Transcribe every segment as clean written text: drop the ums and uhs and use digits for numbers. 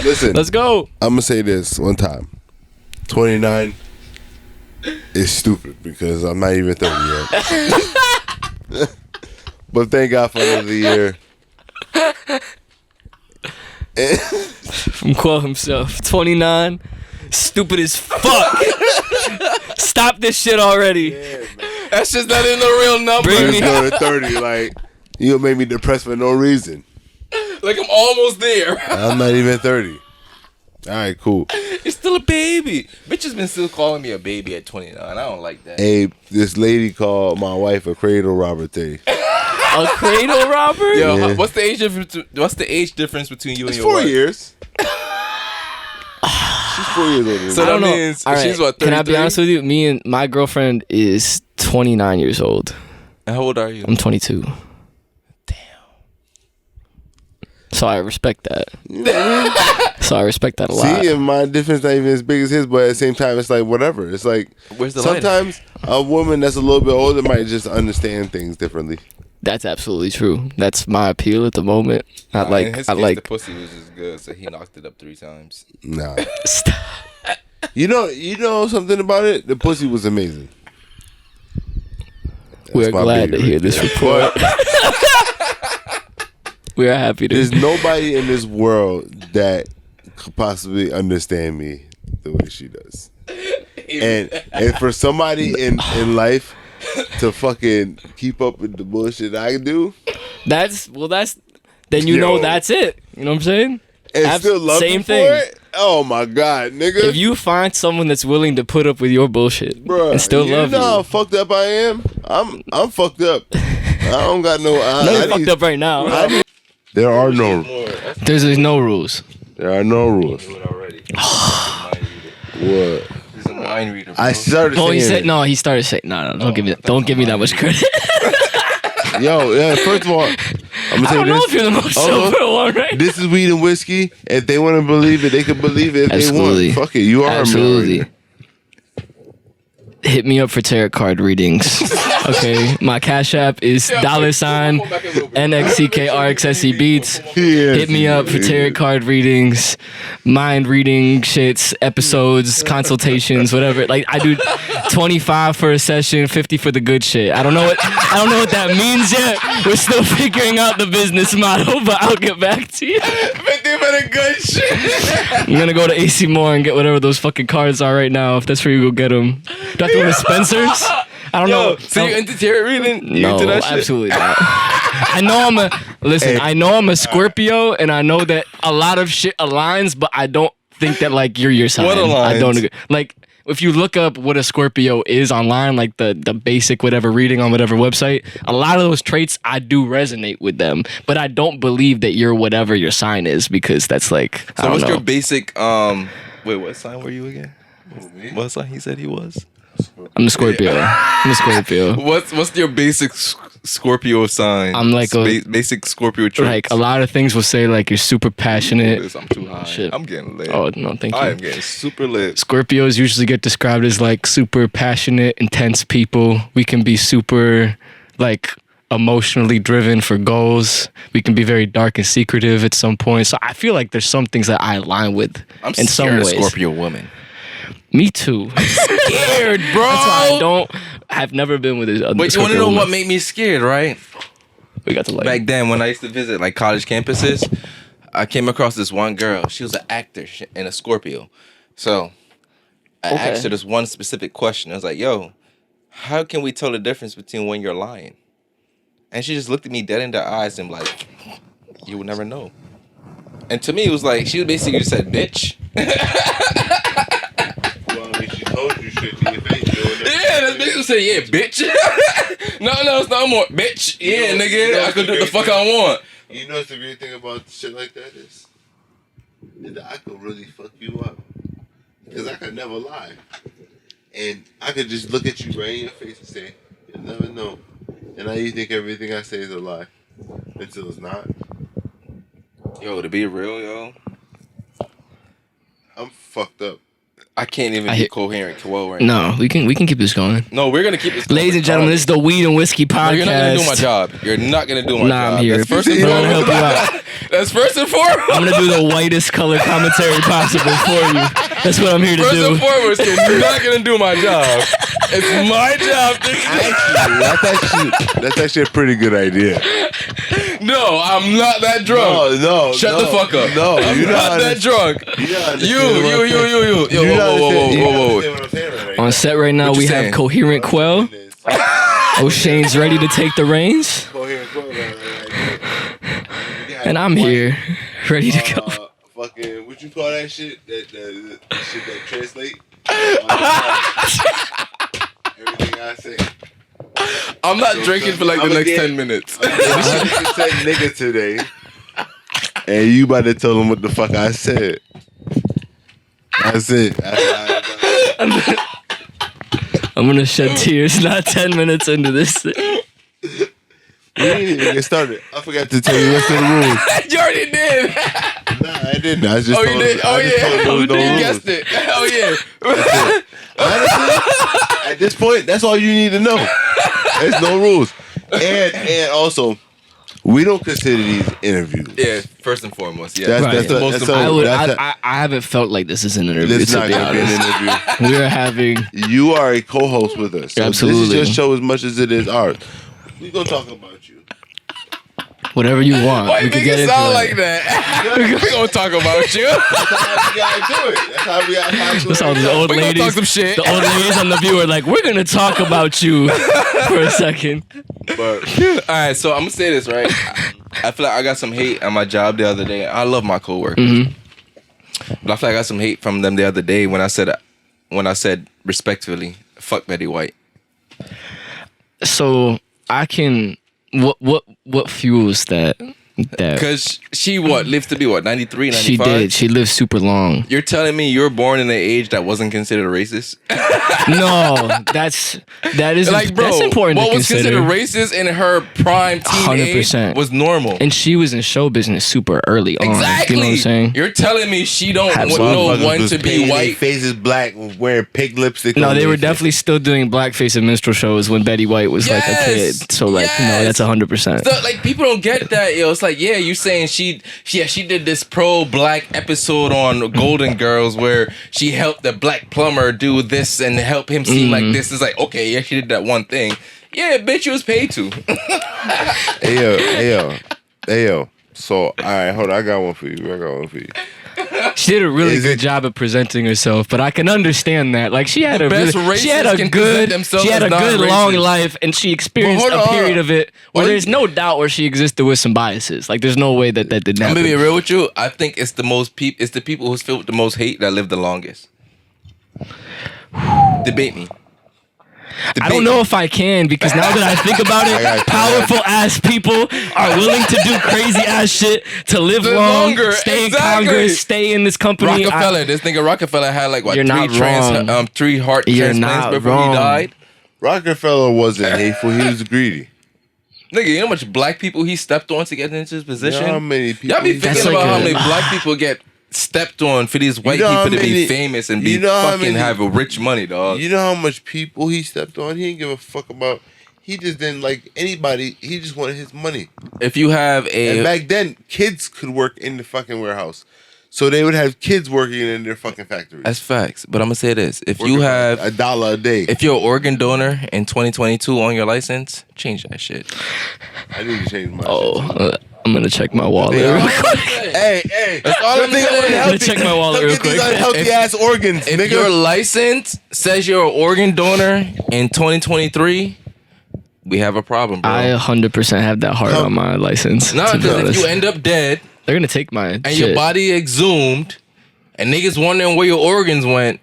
Listen, let's go. I'm gonna say this one time. 29 is stupid because I'm not even 30 yet. But thank God for another year. From Quell himself. 29. Stupid as fuck. Stop this shit already. Yeah, That's just not in the real number. Bring let's go to 30. Like, you made me depressed for no reason. Like I'm almost there. I'm not even 30. All right, cool. You're still a baby. Bitch has been still calling me a baby at 29. I don't like that. Hey, this lady called my wife a cradle robber today. A cradle robber? Yo, Yeah. what's the age difference between you and It's your 4 wife? years. She's 4 years older than So me. that I don't know. means All right, she's what, can I be 33? honest with you? Me and my girlfriend is 29 years old. And how old are you? I'm 22. So I respect that. You know what I mean? So I respect that a lot. See, and my difference not even as big as his, but at the same time, it's like whatever. It's like Where's the line? sometimes a woman that's a little bit older might just understand things differently. That's absolutely true. That's my appeal at the moment. In I his case, like. the pussy was just good, so he knocked it up 3 times. Nah, Stop. you know something about it. The pussy was amazing. We're That's my glad to baby hear right this there. report. We are happy to. There's nobody in this world that could possibly understand me the way she does. And for somebody in life to fucking keep up with the bullshit I do That's then you know Yo. that's it. You know what I'm saying? and still love same me thing. for it, oh my god, nigga. If you find someone that's willing to put up with your bullshit Bruh, and still you love know how you, fucked up I am? I'm fucked up. I don't got no. no, you're fucked up right now. There are no. There's no rules. There are no rules. Already. What? He's a mind reader, bro. I started. Oh, he saying said it. no. He started saying no. Don't give me that. Don't give me that much credit. Yo, yeah. First of all, I'm gonna I tell don't you know this. if you're the most Uh-huh. sober one, right? This is weed and whiskey. If they want to believe it, they can believe it if Absolutely. they want. Fuck it. You are Absolutely. a man. Hit me up for tarot card readings. Okay, my Cash App is $NXCKRXSE Beats. Yes, Hit me up for yes. tarot card readings, mind reading shits, episodes, consultations, whatever. Like I do 25 for a session, 50 for the good shit. I don't know what that means yet. We're still figuring out the business model, but I'll get back to you. 50 for the good shit. I'm gonna go to AC Moore and get whatever those fucking cards are right now. If that's where you go get them. Do I have to go to Spencer's? I don't know. So you into tarot reading? You No, into that shit? absolutely not. I know I'm a Scorpio, and I know that a lot of shit aligns, but I don't think that like you're your sign. What I don't aligns? agree. Like if you look up what a Scorpio is online, like the basic whatever reading on whatever website, a lot of those traits I do resonate with them, but I don't believe that you're whatever your sign is because that's like I So don't what's know. your basic, wait, what sign were you again? What sign he said he was? I'm a Scorpio. I'm a Scorpio. What's your basic Scorpio sign? I'm like a- basic Scorpio trait. Like a lot of things will say like you're super passionate. I'm too high. Shit. I'm getting lit. Oh no, thank you. I am getting super lit. Scorpios usually get described as like super passionate, intense people. We can be super like emotionally driven for goals. We can be very dark and secretive at some point. So I feel like there's some things that I align with I'm in some scared of ways. Scorpio women. Me too. Scared, bro. That's why I've never been with a But you want to Scorpio know woman. what made me scared, right? We got to like Back then, when I used to visit like college campuses, I came across this one girl. She was an actor and a Scorpio. So I Okay. asked her this one specific question. I was like, "Yo, how can we tell the difference between when you're lying?" And she just looked at me dead in the eyes and like, "You would never know." And to me, it was like she basically just said, "Bitch." Well, I mean, she told you shit to your face. Yeah, that's basically saying, "Yeah, bitch." no, it's not more, bitch. Yeah, nigga, I can do what the fuck I want. You know what's the great thing about shit like that is that I could really fuck you up. Because I could never lie. And I could just look at you right in your face and say, you'll never know. And now you think everything I say is a lie. Until it's not. Yo, to be real, yo. I'm fucked up. I can't even be coherent well right No, we can keep this going. No, we're gonna keep this going. Ladies and gentlemen, this is the Weed and Whiskey podcast. No, you're not gonna do my job. You're not gonna do my job. Nah, I'm here. That's first and I'm gonna help you foremost. out. That's first and foremost. I'm gonna do the whitest color commentary possible for you. That's what I'm here to First do. and foremost, you're not gonna do my job. It's my job. That's actually a pretty good idea. No, I'm not that drunk. No. Shut the fuck up. No, I'm you're not that drunk. You. Yo, whoa. On set right now, What you we saying? have Coherent Quell. O'Shane's ready to take the reins. And I'm here, ready to go. Fucking, what you call that shit? That shit that translate? Everything I say. I'm not drinking for like the next 10 minutes. 100% nigga today. And you about to tell them what the fuck I said. That's it. I'm gonna shed tears not 10 minutes into this. We didn't even get started. I forgot to tell you the rest of the rules. You already did. Nah, I didn't. I just Oh, you told did? Oh, yeah. You guessed it. Oh, yeah. Honestly, at this point, that's all you need to know. There's no rules. And also, we don't consider these interviews. Yeah, first and foremost. Yeah. That's the most important. I haven't felt like this is an interview. It's To not be going to be an honest. interview. We are having You are a co-host with us. So Absolutely. This is your show as much as it is ours. We're going to talk about you. whatever you want. Why We you can make get it into sound it. like that? We gonna talk about you. That's how we got to do it. That's how we got to do That's all it. the old We gonna ladies. talk some shit. The old ladies on the view are like, we're gonna talk about you for a second. But All right, so I'm gonna say this right. I feel like I got some hate at my job the other day. I love my coworkers, Mm-hmm. but I feel like I got some hate from them the other day when I said respectfully, "Fuck Betty White." So I can. What fuels that? Because she lives to be 93, 95? She did. She lived super long. You're telling me you're born in an age that wasn't considered racist? No, that is Like, bro, that's important what to was consider. considered racist in her prime teen age 100%. was normal. And she was in show business super early on. Exactly. You know what I'm saying? You're telling me she don't know motherfuckers when was to be painting their white? faces black, wearing pig lipstick. No, on they their were face. definitely still doing blackface and minstrel shows when Betty White was like a Yes. kid. So like, no, Yes. that's 100%. So, like, people don't get that, yo. It's like, yeah, you saying she did this pro-black episode on Golden Girls where she helped the black plumber do this and help him seem like this. It's like, okay, yeah, she did that one thing. Yeah, bitch, you was paid to. Hey yo. So, all right, hold on. I got one for you. She did a really Is good it- job of presenting herself, but I can understand that. Like she had a best really, she had racists a can good, present themselves she had as a good long non-racist. life, and she experienced But a hold on. period of it where Why there's no doubt where she existed with some biases. Like there's no way that didn't I'm happen. gonna be real with you. I think it's it's the people who's filled with the most hate that live the longest. Debate me. I don't know if I can because now that I think about I got it, you. powerful ass people are willing to do crazy ass shit to live Live long, longer, stay exactly. in Congress, stay in this company. Rockefeller, this nigga Rockefeller had like what You're not wrong. three heart You're transplants not before wrong. he died. Rockefeller wasn't hateful. He was greedy. Nigga, you know how much black people he stepped on to get into his position? You know how many people? Y'all be he thinking That's about like how a- many black people get stepped on for these white know how people to be many- famous and be you know how fucking many- have a rich money, dog. You know how much people he stepped on? He didn't give a fuck about. He just didn't like anybody. He just wanted his money. If you have And a back then, kids could work in the fucking warehouse. So they would have kids working in their fucking factories. that's facts, but I'm gonna say this: if Working you for have $1 a day. if you're an organ donor in 2022 on your license, change that shit. I need to change my Oh, shit. I'm gonna check my wallet. Yeah. real quick. Hey. That's all I'm saying. I'm gonna check my wallet Don't real get these quick. unhealthy ass organs, If nigga. your license says you're an organ donor in 2023, we have a problem, bro. I 100% have that heart on my license. No, to be because if honest. you end up dead They're gonna take my and shit. your body exhumed, and niggas wondering where your organs went,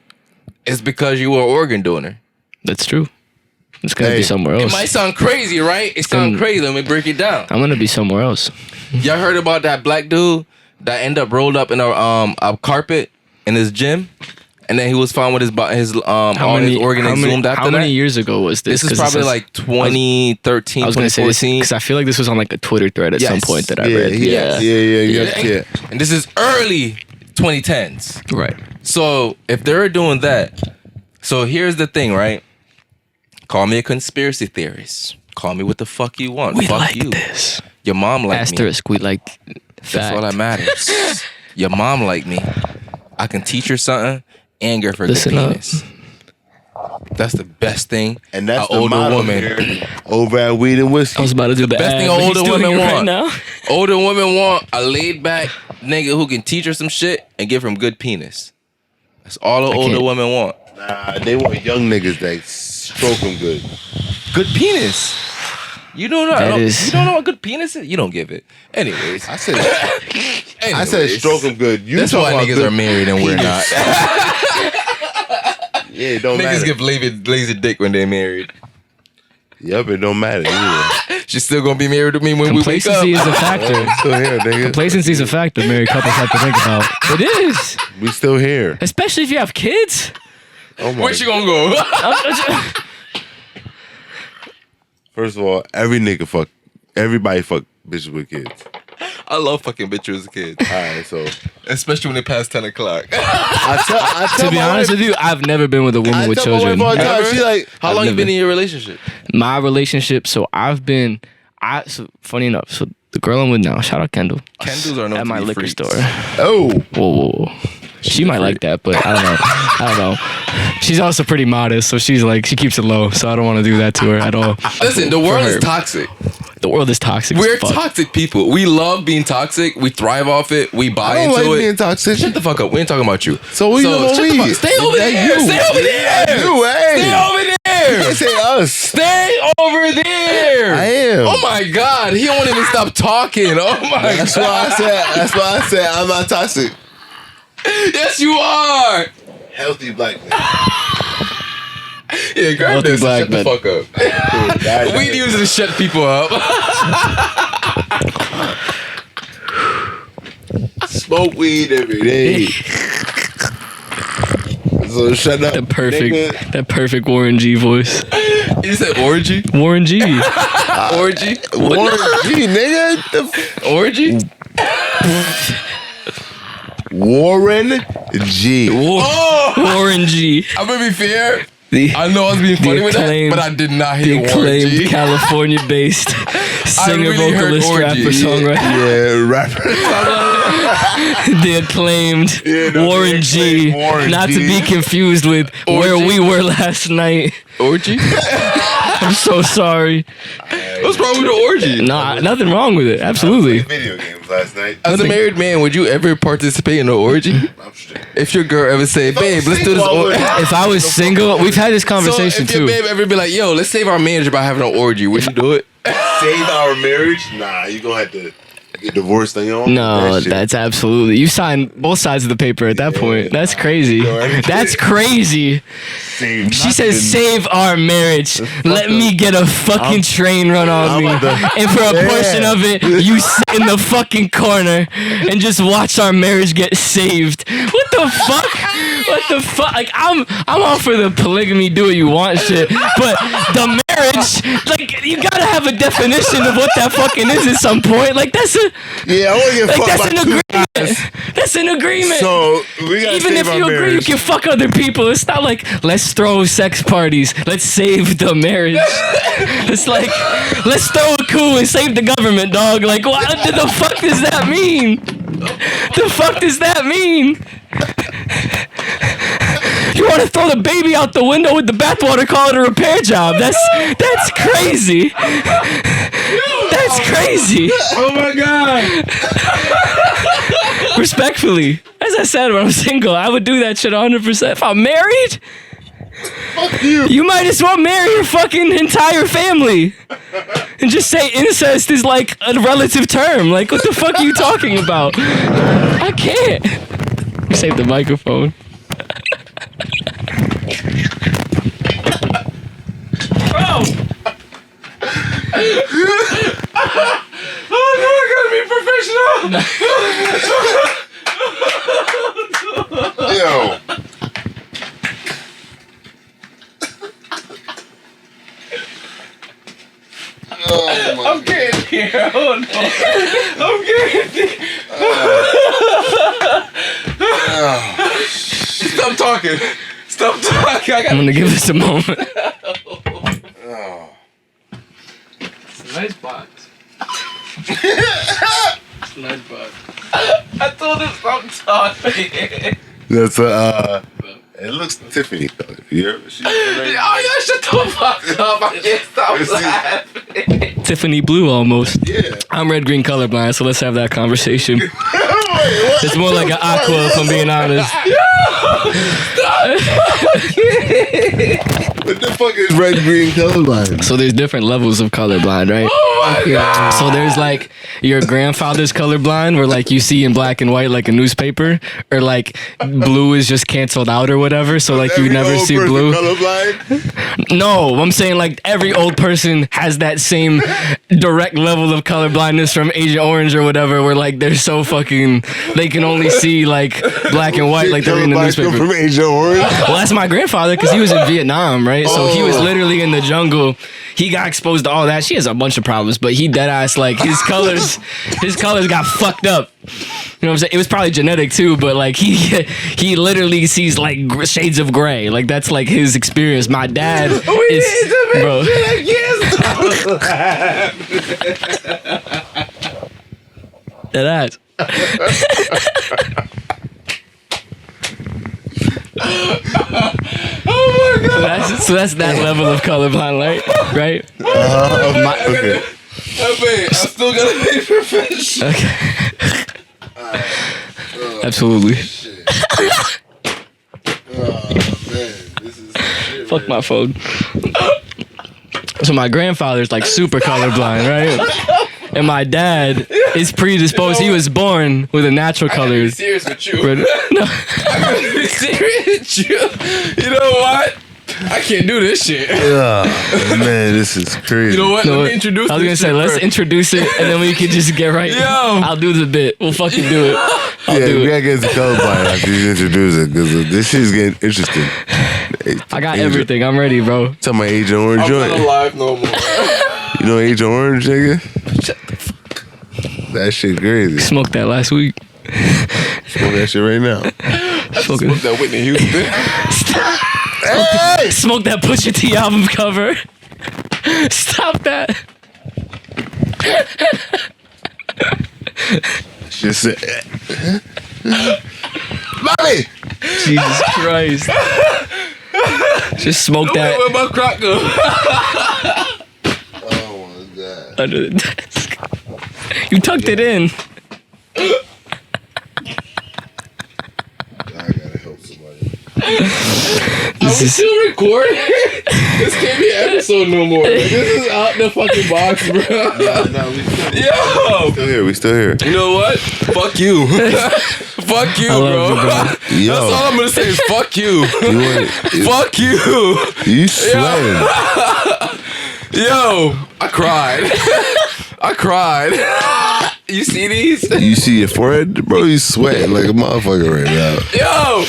it's because you were an organ donor. That's true. It's gonna Hey, be somewhere It else. might sound crazy, right? It sounds crazy. Let me break it down. I'm gonna be somewhere else. Y'all heard about that black dude that ended up rolled up in a carpet in his gym, and then he was found with his all his organ exhumed after how that? many years ago was this? This is 'Cause probably like 2013, I was gonna say this 2014. because I feel like this was on like a Twitter thread at some Yes. point that I yeah, read. yeah. And this is And this is early 2010s. Right. So if they're doing that, so here's the thing, right? Call me a conspiracy theorist. Call me what the fuck you want. We fuck like you. this. Your mom like me. Asterisk. We like. That's all that matters. Your mom like me. I can teach her something and give her a good Listen up. penis. That's the best thing. And that's an the older motto woman. here over at Weed and Whiskey. I was about to do the Best ad, thing but he's older doing women it right want. now. Older women want a laid back nigga who can teach her some shit and give him good penis. That's all the older can't- women want. Nah, they want young niggas that stroke them good. Good penis. You don't know. That is- You don't know what good penis is. You don't give it. Anyways, I said stroke them good. You That's talking why about niggas good are married and we're not. Yeah, it don't Niggas matter. give lazy dick when they're married. Yup, it don't matter either. She's still gonna be married to me when we wake up. Complacency is a factor. Still here, nigga. Complacency is a factor married couples have to think about. It is. We still here. Especially if you have kids. Oh my. Where she gonna go? First of all, everybody fuck bitches with kids. I love fucking bitches as a kid, Alright, so especially when they pass 10 o'clock. I tell To be my honest wife- with you, I've never been with a woman I with tell my children. wife all the time, Never? she like, How long you never- been in your relationship? My relationship, so so funny enough, so the girl I'm with now, shout out Kendall. Kendalls are known At to my be liquor freaks. store. oh, Whoa. She might like that, but I don't know. She's also pretty modest, so she keeps it low, so I don't want to do that to her at all. Listen, the For world her. is toxic. The world is toxic. We're as fuck. toxic people. We love being toxic. We thrive off it. We buy I don't into like it. being toxic. Shut the fuck up. We ain't talking about you. So we know shut the we. fuck- Stay over That there. you. Stay over there. You, hey. Stay over there. Can't say us. Stay over there. I am. Oh my God. He won't even stop talking. Oh my That's God. why I said I'm not toxic. Yes, you are. Healthy black man. Yeah, grab Healthy this. black Shut the man. fuck up. Weed uses to shut people up. Smoke weed every day. So shut up. That perfect Warren G voice. You said orgy? Warren G. Orgy? Warren G, nigga. Orgy? Warren G. Warren G. I'm gonna be fair. The, I know I was being funny with that, acclaimed- but I did not the hear Warren acclaimed G. California-based singer, really heard vocalist, orgy. rapper, songwriter. Yeah, rapper. The acclaimed Warren G. acclaimed Warren Not G. to be confused with where Orgy. we were last night. Orgy? I'm so sorry. What's wrong with the orgy? Nah, nothing wrong with it. Absolutely. Video games last night. As a married man, would you ever participate in an orgy? I'm straight. If your girl ever say, babe, let's do this orgy. If I was single, we've had this So conversation if your too. babe ever be like, yo, let's save our marriage by having an orgy, would you do it? Save our marriage? Nah, you gonna have to get divorced on your own. No, That shit. that's absolutely. You signed both sides of the paper at that point. That's crazy. Go That's crazy. Save She says, nothing. "Save our marriage. Let me get a fucking train run on I'm me." about to- And for a Yeah. portion of it, you sit in the fucking corner and just watch our marriage get saved. What the fuck? What the fuck? Like I'm all for the polygamy, do what you want shit, but the marriage, like you gotta have a definition of what that fucking is at some point. Like that's a Yeah, I want to get like fucked that's by an two agreement. guys. That's an agreement. So we gotta Even save if our you agree, you marriage. can fuck other people. It's not like let's throw sex parties. Let's save the marriage. It's like let's throw a coup and save the government, dog. Like what the fuck does that mean? The fuck does that mean? You want to throw the baby out the window with the bathwater? Call it a repair job. That's crazy. That's crazy. Oh my God. Respectfully, as I said, when I'm single, I would do that shit 100%. If I'm married, Fuck you. you might as well marry your fucking entire family. And just say incest is like a relative term. Like, what the fuck are you talking about? I can't. Save the microphone. Bro! Oh no, I gotta be professional. Yo. Oh my I'm getting here. Oh no. I'm getting here. Stop talking. Stop talking. I'm gonna give this a moment. Oh. It's a nice box. It's a nice box. I told him stop talking. That's it looks Tiffany color. You ever see it? Oh, yeah, shut the fuck up. I can't stop laughing. Tiffany blue almost. Yeah. I'm red green colorblind, so let's have that conversation. It's more like an aqua, if I'm being honest. What the fuck is red green colorblind? So there's different levels of colorblind, right? Oh my God. So there's like your grandfather's colorblind, where like you see in black and white like a newspaper, or like blue is just canceled out or whatever. So like you Every never old see person blue. Colorblind? No, I'm saying like every old person has that same direct level of colorblindness from Agent Orange or whatever, where like they're so fucking they can only see like black and white, like they're in the Colorblind come newspaper. from Agent Orange? Well, that's my grandfather because he was in Vietnam, right? So he was literally in the jungle. He got exposed to all that. She has a bunch of problems, but he dead ass like his colors got fucked up. You know what I'm saying? It was probably genetic too, but like he literally sees like shades of gray. Like that's like his experience. My dad is bro. Dead ass. Oh my God. So that's that level of colorblind, right? Okay. I still gotta be professional. Okay. Absolutely. Shit. Oh man, this is shit. Fuck my phone. So my grandfather's like super colorblind, right? And my dad is predisposed. He was born with a natural I color. gotta be serious with you. No. I gotta be serious with you. You know what? I can't do this shit. Oh, man, this is crazy. You know what? No, Let me introduce I was gonna this say, shit let's first. introduce it, and then we can just get right. Yo. I'll do the bit. We'll fucking do it. I'll Yeah, do we it. gotta get to colorblind after you introduce it, because this shit's getting interesting. I got everything. I'm ready, bro. Talking about Agent Orange I'm not joint. alive no more. You know Agent Orange, nigga? Shut the fuck up. That shit crazy. Smoked that last week. Smoke that shit right now. Smoking. Smoke that Whitney Houston. Hey! Smoke that Pusha T album cover. Stop that. She said, Mommy! Jesus Christ. Just smoke that Where my crack go? Oh my God. under the desk. You tucked it in. I gotta help somebody. Are we still recording? This can't be an episode no more. Like, this is out the fucking box, bro. No, Yo! we still here. You know what? Fuck you. Fuck you, I love bro. you, Yo. That's all I'm gonna say is fuck you. Fuck you. You sweating. Yo, I cried. I cried. You see these? You see your forehead? Bro, you sweating like a motherfucker right now. Yo!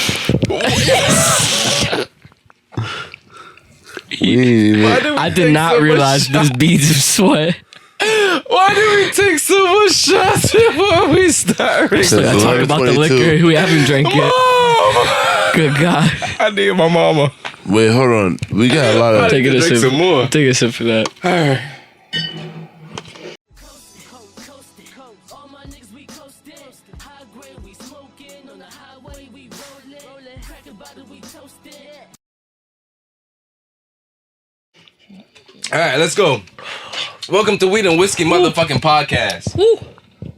I did not realize there's beads of sweat. Why do we take so much shots before we start? I talk about the 22. liquor we haven't drank yet. Mom! Good God. I need my mama. Wait, hold on. We got a lot of... Take it a Drink sip. some more. Take a sip for that. Alright. All my niggas we coastin', high grade we smoking, on the highway we rollin', crackin' bottle we toastin'. Alright, let's go. Welcome to Weed and Whiskey motherfucking podcast.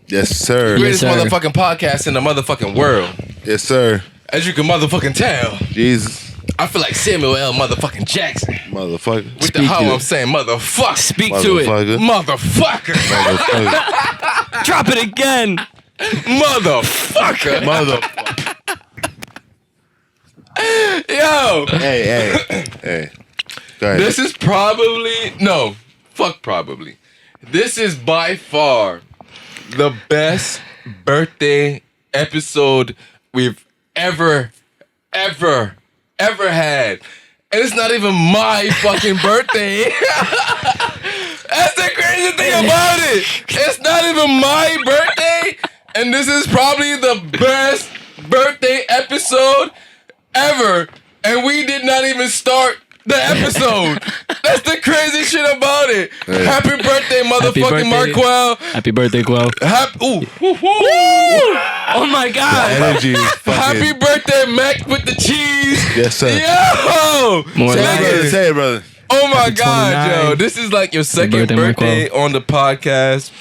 Yes, sir. Greatest sir. motherfucking podcast in the motherfucking world. Yes, sir. As you can motherfucking tell, Jesus. I feel like Samuel L. motherfucking Jackson. Motherfucker. With the how I'm saying motherfucker. Speak to it. Motherfucker. Motherfucker. Motherfucker. Drop it again. Motherfucker. Motherfucker. Yo. Hey. Go ahead. This is probably probably. This is by far the best birthday episode we've ever had. And it's not even my fucking birthday. That's the crazy thing about it. It's not even my birthday. And this is probably the best birthday episode ever, and we did not even start the episode. That's the crazy shit about it. Hey. Happy birthday, motherfucking Marquel. Happy birthday, Quell. Ooh. Oh my God. Energy is fucking. Happy birthday, Mac with the cheese. Yes, sir. Yo! More Say it, life. brother. Say it, brother. Oh my Happy God, 29. yo. This is like your second birthday, birthday Marquel. on the podcast.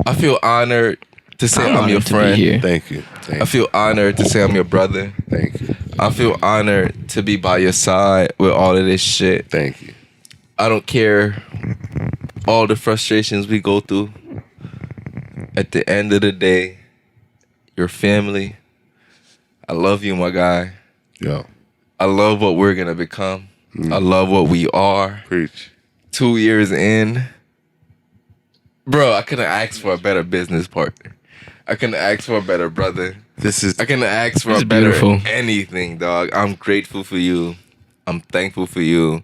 I feel honored to say I'm your honored to be friend. here. Thank you. I feel honored to say I'm your brother. Thank you. I feel honored to be by your side with all of this shit. Thank you. I don't care all the frustrations we go through. At the end of the day, your family. I love you, my guy. Yo, I love what we're gonna become. I love what we are. preach. 2 years in, bro, I couldn't ask for a better business partner. I couldn't ask for a better brother. This is I couldn't ask for It's a better beautiful. anything, dog. I'm grateful for you. I'm thankful for you.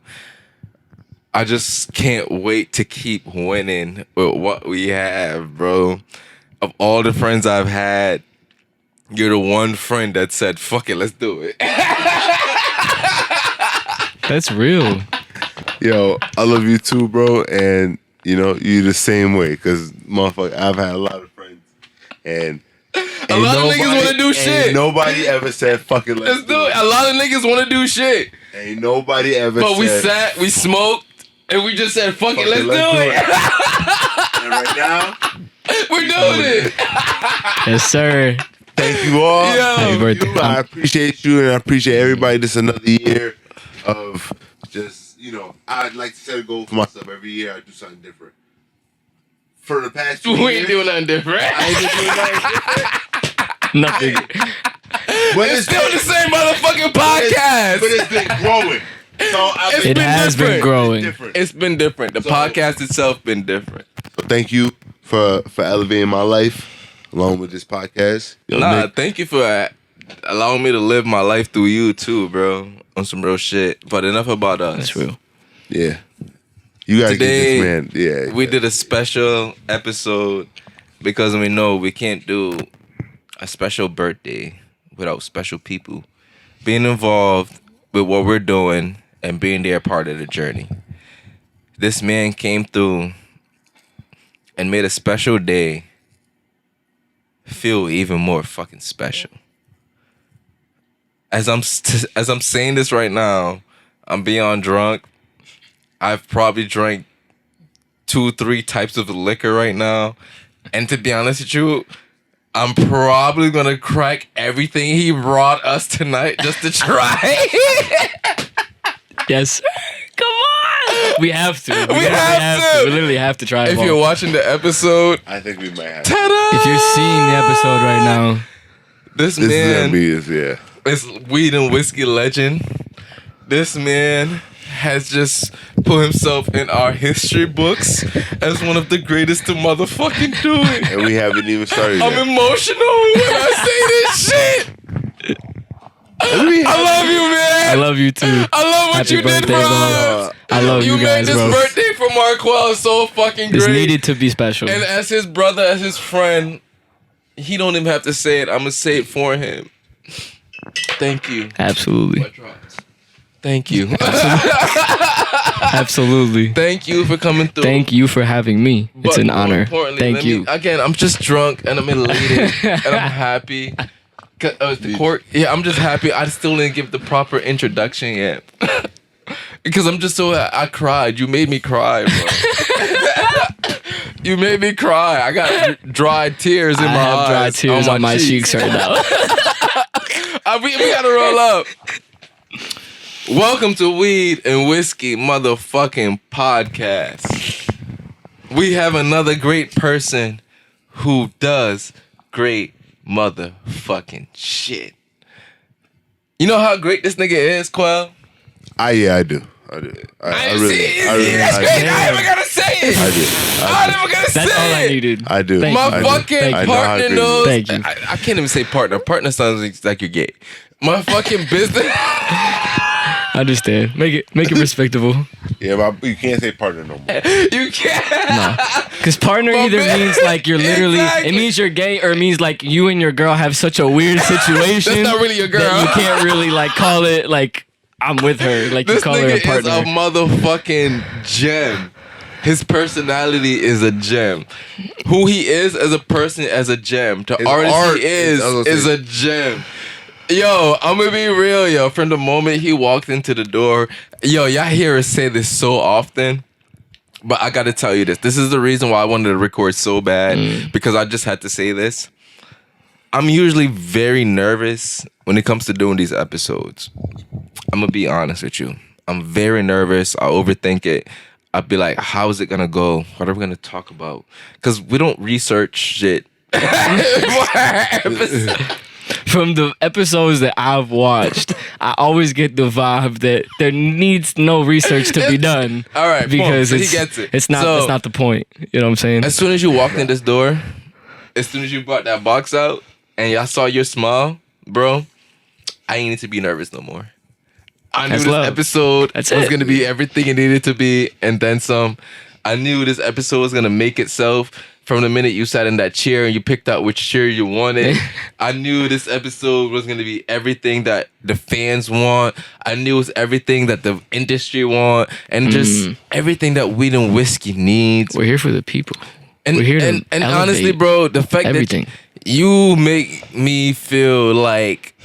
I just can't wait to keep winning with what we have, bro. Of all the friends I've had, you're the one friend that said, fuck it, let's do it. That's real. yo. I love you too, bro. And you know you the same way, cause motherfucker, I've had a lot of friends, and A lot of niggas wanna do shit. Nobody ever said fuck it. Let's do it. A lot of niggas want to do shit. Ain't nobody ever. But said, we sat, we smoked, and we just said, fuck it, let's do it. And right now, We're doing it. Yes, sir. thank you all. Yo. Happy birthday. I appreciate you, and I appreciate everybody. This is another year of just, you know, I'd like to set a goal for myself. Every year I do something different. For the past 2 We years, ain't doing nothing different. I ain't been doing nothing different. Nothing. But It's still the same motherfucking podcast. But it's been growing. So I've It's It been has been different. growing. different. It's been different. The So- podcast itself been different. So thank you for elevating my life along with this podcast. Yo, Nah, Nick, thank you for allowing me to live my life through you too, bro. On some real shit. But enough about us. That's real. yeah. You gotta Today, get this man. Yeah. We did a special episode because we know we can't do a special birthday without special people being involved with what we're doing and being there part of the journey. This man came through and made a special day feel even more fucking special. As I'm saying this right now, I'm beyond drunk. I've probably drank 2-3 types of liquor right now. And to be honest with you, I'm probably gonna crack everything he brought us tonight just to try. Yes. Come on. We have to. We have to. We literally have to try it. If you're watching the episode, I think we might have. ta-da! If you're seeing the episode right now, This This is man gonna be this, yeah. is weed and whiskey legend. This man has just put himself in our history books as one of the greatest to motherfucking do it. And we haven't even started I'm yet. emotional when I say this shit. I love you, man. I love you too. I love what Happy you did, birthday, bro. bro. I love you made guys, this bro. birthday for Marquel so fucking This great. needed to be special. And as his brother, as his friend, he don't even have to say it. I'm gonna say it for him. Thank you. Absolutely. Thank you. Absolutely. Thank you for coming through. Thank you for having me. It's But an more honor. importantly, Thank let me- you. Again, I'm just drunk and I'm elated and I'm happy. The court, yeah, I'm just happy. I still didn't give the proper introduction yet. Because I'm just so, I cried. You made me cry, bro. You made me cry. I got dried tears in I my have eyes. dry tears on my cheeks right now. We gotta roll up. Welcome to Weed and Whiskey motherfucking podcast. We have another great person who does great motherfucking shit. You know how great this nigga is, Quell? Yeah, I do. I do. I really, that's great. I never gotta say it. I do. I never gotta say That's all I it. needed. I do. Thank My you. fucking Thank you. I know how partner great knows. Thank you. I can't even say partner. Partner sounds like you're gay. My fucking business. I understand. Make it respectable. Yeah, but you can't say partner no more. You can't. No, because partner either means like you're literally. Exactly. It means you're gay, or it means like you and your girl have such a weird situation. That's not really your girl. That you can't really like call it like I'm with her. Like you This call her nigga a is partner. a motherfucking gem. His personality is a gem. Who he is as a person as a gem. To His artist art he is a gem. Yo, I'm gonna be real, yo. From the moment he walked into the door, yo, y'all hear us say this so often. But I gotta tell you this. This is the reason why I wanted to record so bad. Because I just had to say this. I'm usually very nervous when it comes to doing these episodes. I'm gonna be honest with you. I'm very nervous. I overthink it. I'd be like, how is it gonna go? What are we gonna talk about? Because we don't research shit. From the episodes that I've watched, I always get the vibe that there needs no research to be done. All right, because boom, so it's, he gets it. It's not. So- It's not the point. You know what I'm saying? As soon as you walked in this door, as soon as you brought that box out, and y'all saw your smile, bro, I ain't need to be nervous no more. I knew That's this love. episode That's was it. gonna be everything it needed to be, and then some. I knew this episode was gonna make itself from the minute you sat in that chair and you picked out which chair you wanted. I knew this episode was gonna be everything that the fans want. I knew it was everything that the industry want, and just everything that Weed and Whiskey needs. We're here for the people. And, We're here to and elevate honestly, bro, the fact everything. that you make me feel like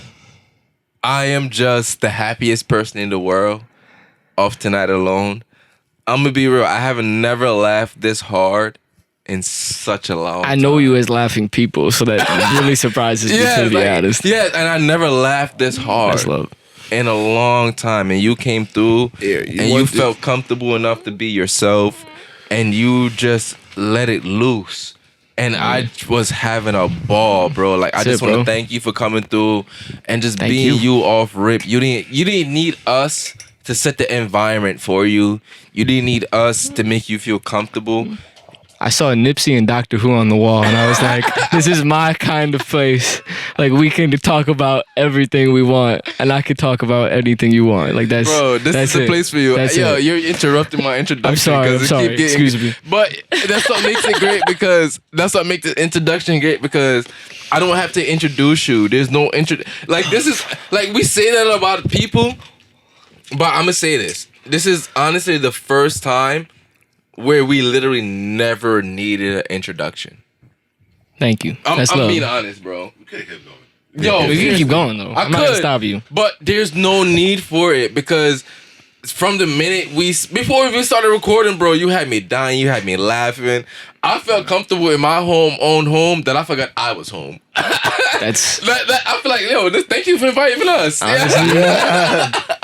I am just the happiest person in the world off tonight alone. I'm gonna be real. I haven't never laughed this hard in such a long I know time. you as laughing people, so that really surprises me to be like, honest. yeah, and I never laughed this hard That's love. in a long time. And you came through, Yeah, and you want felt comfortable enough to be yourself, and you just let it loose. And I was having a ball, bro. Like I That's just it, want bro. to thank you for coming through and just Thank being you. you off rip. You didn't need us to set the environment for you. You didn't need us to make you feel comfortable. I saw Nipsey and Doctor Who on the wall, and I was like, "This is my kind of place. Like we can talk about everything we want, and I could talk about anything you want. Like that's Bro, this that's is the it. place for you. That's Yo, it. you're interrupting my introduction. I'm sorry. 'cause I'm it sorry. keep getting- Excuse me. But that's what makes it great because that's what makes the introduction great because I don't have to introduce you. There's no like this is like we say that about people, but I'm gonna say this. This is honestly the first time where we literally never needed an introduction. Thank you. I'm That's love. being honest, bro. We could have kept going. Yo, You can seriously. keep going though. I I'm not gonna could stop you. But there's no need for it because from the minute before we started recording, bro, you had me dying, you had me laughing. I felt comfortable in my own home that I forgot I was home. That's I feel like, yo, thank you for inviting us. honestly.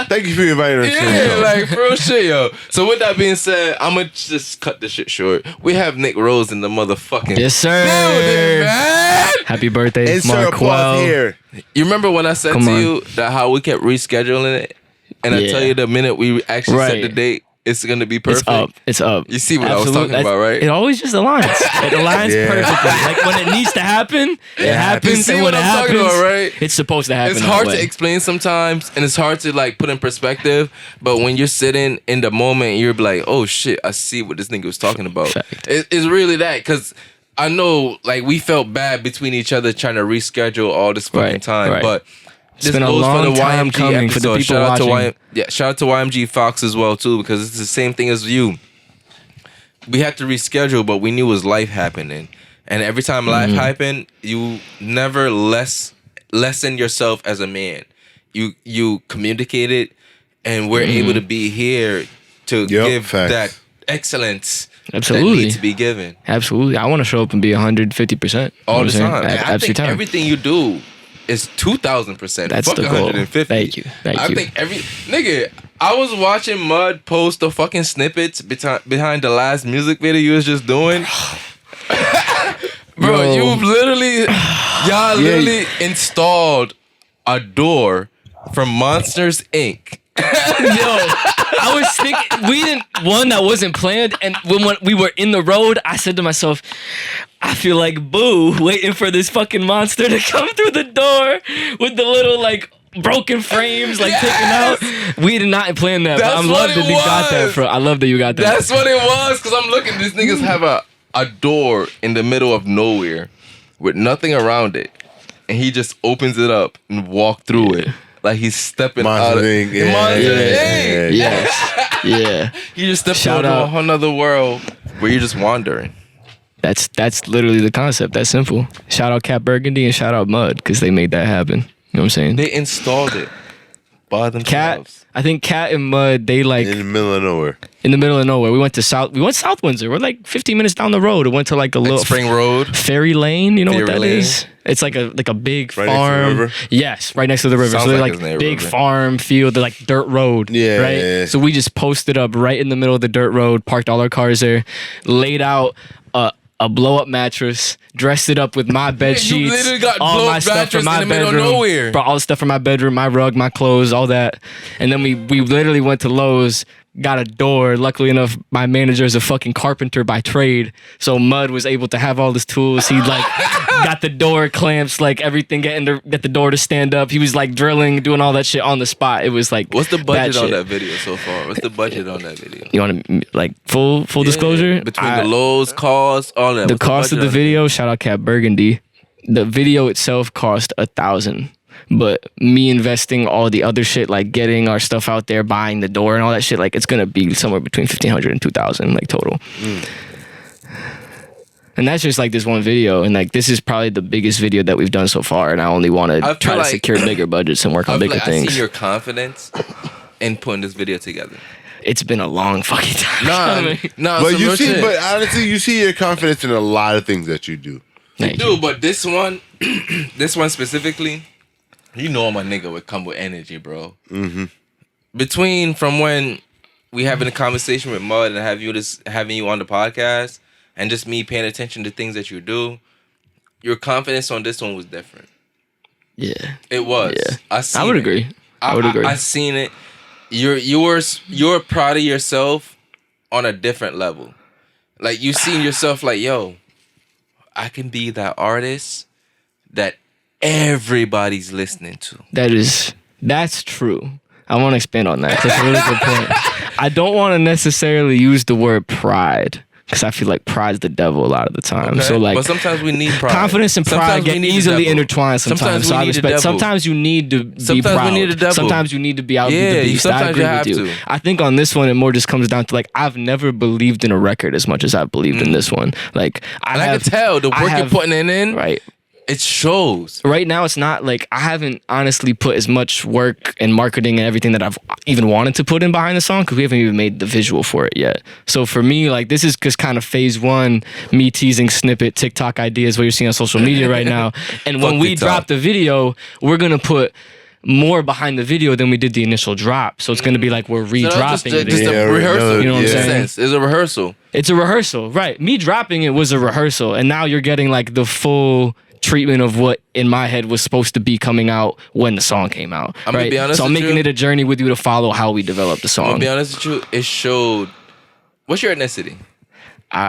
Thank you for inviting us. Yeah, like for real shit, yo. So with that being said, I'ma just cut this shit short. We have Nick Rose in the motherfucking Yes, sir. building, man. Happy birthday, Insert applause Marquel. here. You remember when I said Come to on. you that how we kept rescheduling it? And I Yeah. tell you the minute we actually set Right. the date, it's gonna be perfect. It's up. It's up. You see what I was Absolute- talking about, right? It always just aligns. It aligns Yeah. perfectly. Like when it needs to happen, it You happens. see And what when it I'm talking happens, about, right? it's supposed to happen. It's that hard way. to explain sometimes, and it's hard to like put in perspective. But when you're sitting in the moment, you're like, "Oh shit, I see what this nigga was talking about." Fact. It's really that because I know like we felt bad between each other trying to reschedule all this fucking Right, time, right. but It's been a long time coming for the episode. people Shout out to watching. shout out to YMG Fox as well too because it's the same thing as you. We had to reschedule, but we knew it was life happening, and every time life Mm-hmm. happened, you never lessen yourself as a man. You communicated, and we're Mm-hmm. able to be here to give facts. that excellence that Absolutely. needs to be given Absolutely. I want to show up and be 150%. all the time. And I Every think time. everything you do is 2,000%. That's Fuck the goal. 150. Thank you. Thank I you. think nigga. I was watching Mud post the fucking snippets behind the last music video you was just doing. Bro, Yo. you've y'all literally installed a door from Monsters Inc. Yo, I was thinking we didn't one that wasn't planned, and when we were in the road, I said to myself, I feel like Boo waiting for this fucking monster to come through the door with the little like broken frames like taken out. We did not plan that. But That's I'm what love that it you got that, was. bro. I love that you got that. That's what it was. Cause I'm looking. These niggas have a door in the middle of nowhere with nothing around it, and he just opens it up and walk through it like he's stepping out of Inc. Yes. Yeah. You just stepped Shout into a out. whole nother world where you're just wandering. That's literally the concept. That's simple. Shout out Cat Burgundy and shout out Mud because they made that happen. You know what I'm saying? They installed it by themselves. Cat, I think Cat and Mud, they like In the middle of nowhere. in the middle of nowhere. We went South Windsor. We're like 15 minutes down the road. It went to like a little Spring Road. Ferry Lane. You know what Ferry that Lane. is? It's like a big Right next to the farm. river? Yes, right next to the river. Sounds So they're like like it's near a big river. farm field. They're like dirt road. Yeah, Right. yeah. So we just posted up right in the middle of the dirt road, parked all our cars there, laid out a blow up mattress, dressed it up with my bed Yeah, you sheets, literally got all blow my up stuff from mattress my in the middle of bedroom, nowhere. brought all the stuff from my bedroom, my rug, my clothes, all that, and then we literally went to Lowe's, got a door. Luckily enough, my manager is a fucking carpenter by trade, so Mud was able to have all his tools. He like got the door clamps, like everything, get the door to stand up. He was like drilling, doing all that shit on the spot. It was like What's the budget bad on shit. that video so far? What's the budget on that video? You want to like full disclosure? Between the lows, costs, all that. The What's cost of budget the on it? video, shout out Cat Burgundy. The video itself cost $1,000, but me investing all the other shit, like getting our stuff out there, buying the door and all that shit, like it's gonna be somewhere between $1,500 and $2,000, like total. And that's just like this one video, and like this is probably the biggest video that we've done so far. And I only want I to feel try to like- secure bigger budgets and work on I feel bigger like I things. see your confidence in putting this video together. It's been a long fucking time. Nah, But some you real see, shit. but honestly, you see your confidence in a lot of things that you do. Thank you. Dude, but this one, this one specifically, you know I'm a nigga would come with energy, bro. Mm-hmm. Between from when we having a conversation with Mud and having you on the podcast, and just me paying attention to things that you do, your confidence on this one was different. Yeah, It was. Yeah. I would agree. I would agree. I seen it. You're proud of yourself on a different level. Like you seen yourself like, yo, I can be that artist that everybody's listening to. That's true. I want to expand on that. That's a really good point. I don't want to necessarily use the word pride because I feel like pride's the devil a lot of the time. Okay? So like, but sometimes we need pride. confidence and pride Sometimes we get need the easily devil. intertwined sometimes. Sometimes So we I need the respect. devil. Sometimes you need to be Sometimes we proud. need the devil. Sometimes you need to be out Yeah, with the you- beast. I sometimes agree you with have you. to. I think on this one, it more just comes down to like I've never believed in a record as much as I've believed in this one. Like And I can tell the work you're putting in, right. it shows. Right now, it's not like I haven't honestly put as much work and marketing and everything that I've even wanted to put in behind the song because we haven't even made the visual for it yet. So for me, like this is just kind of phase one, me teasing snippet TikTok ideas, what you're seeing on social media right now. And when Fuck we TikTok. drop the video, we're gonna put more behind the video than we did the initial drop. So it's gonna be like we're redropping it. Just Yeah, a rehearsal. you know what I'm in a saying? sense. It's a rehearsal. It's a rehearsal, right? Me dropping it was a rehearsal, and now you're getting like the full treatment of what in my head was supposed to be coming out when the song came out. I'm gonna right? be honest so I'm with making you. it a journey with you to follow how we developed the I'm song. gonna be honest with you, it showed. What's your ethnicity?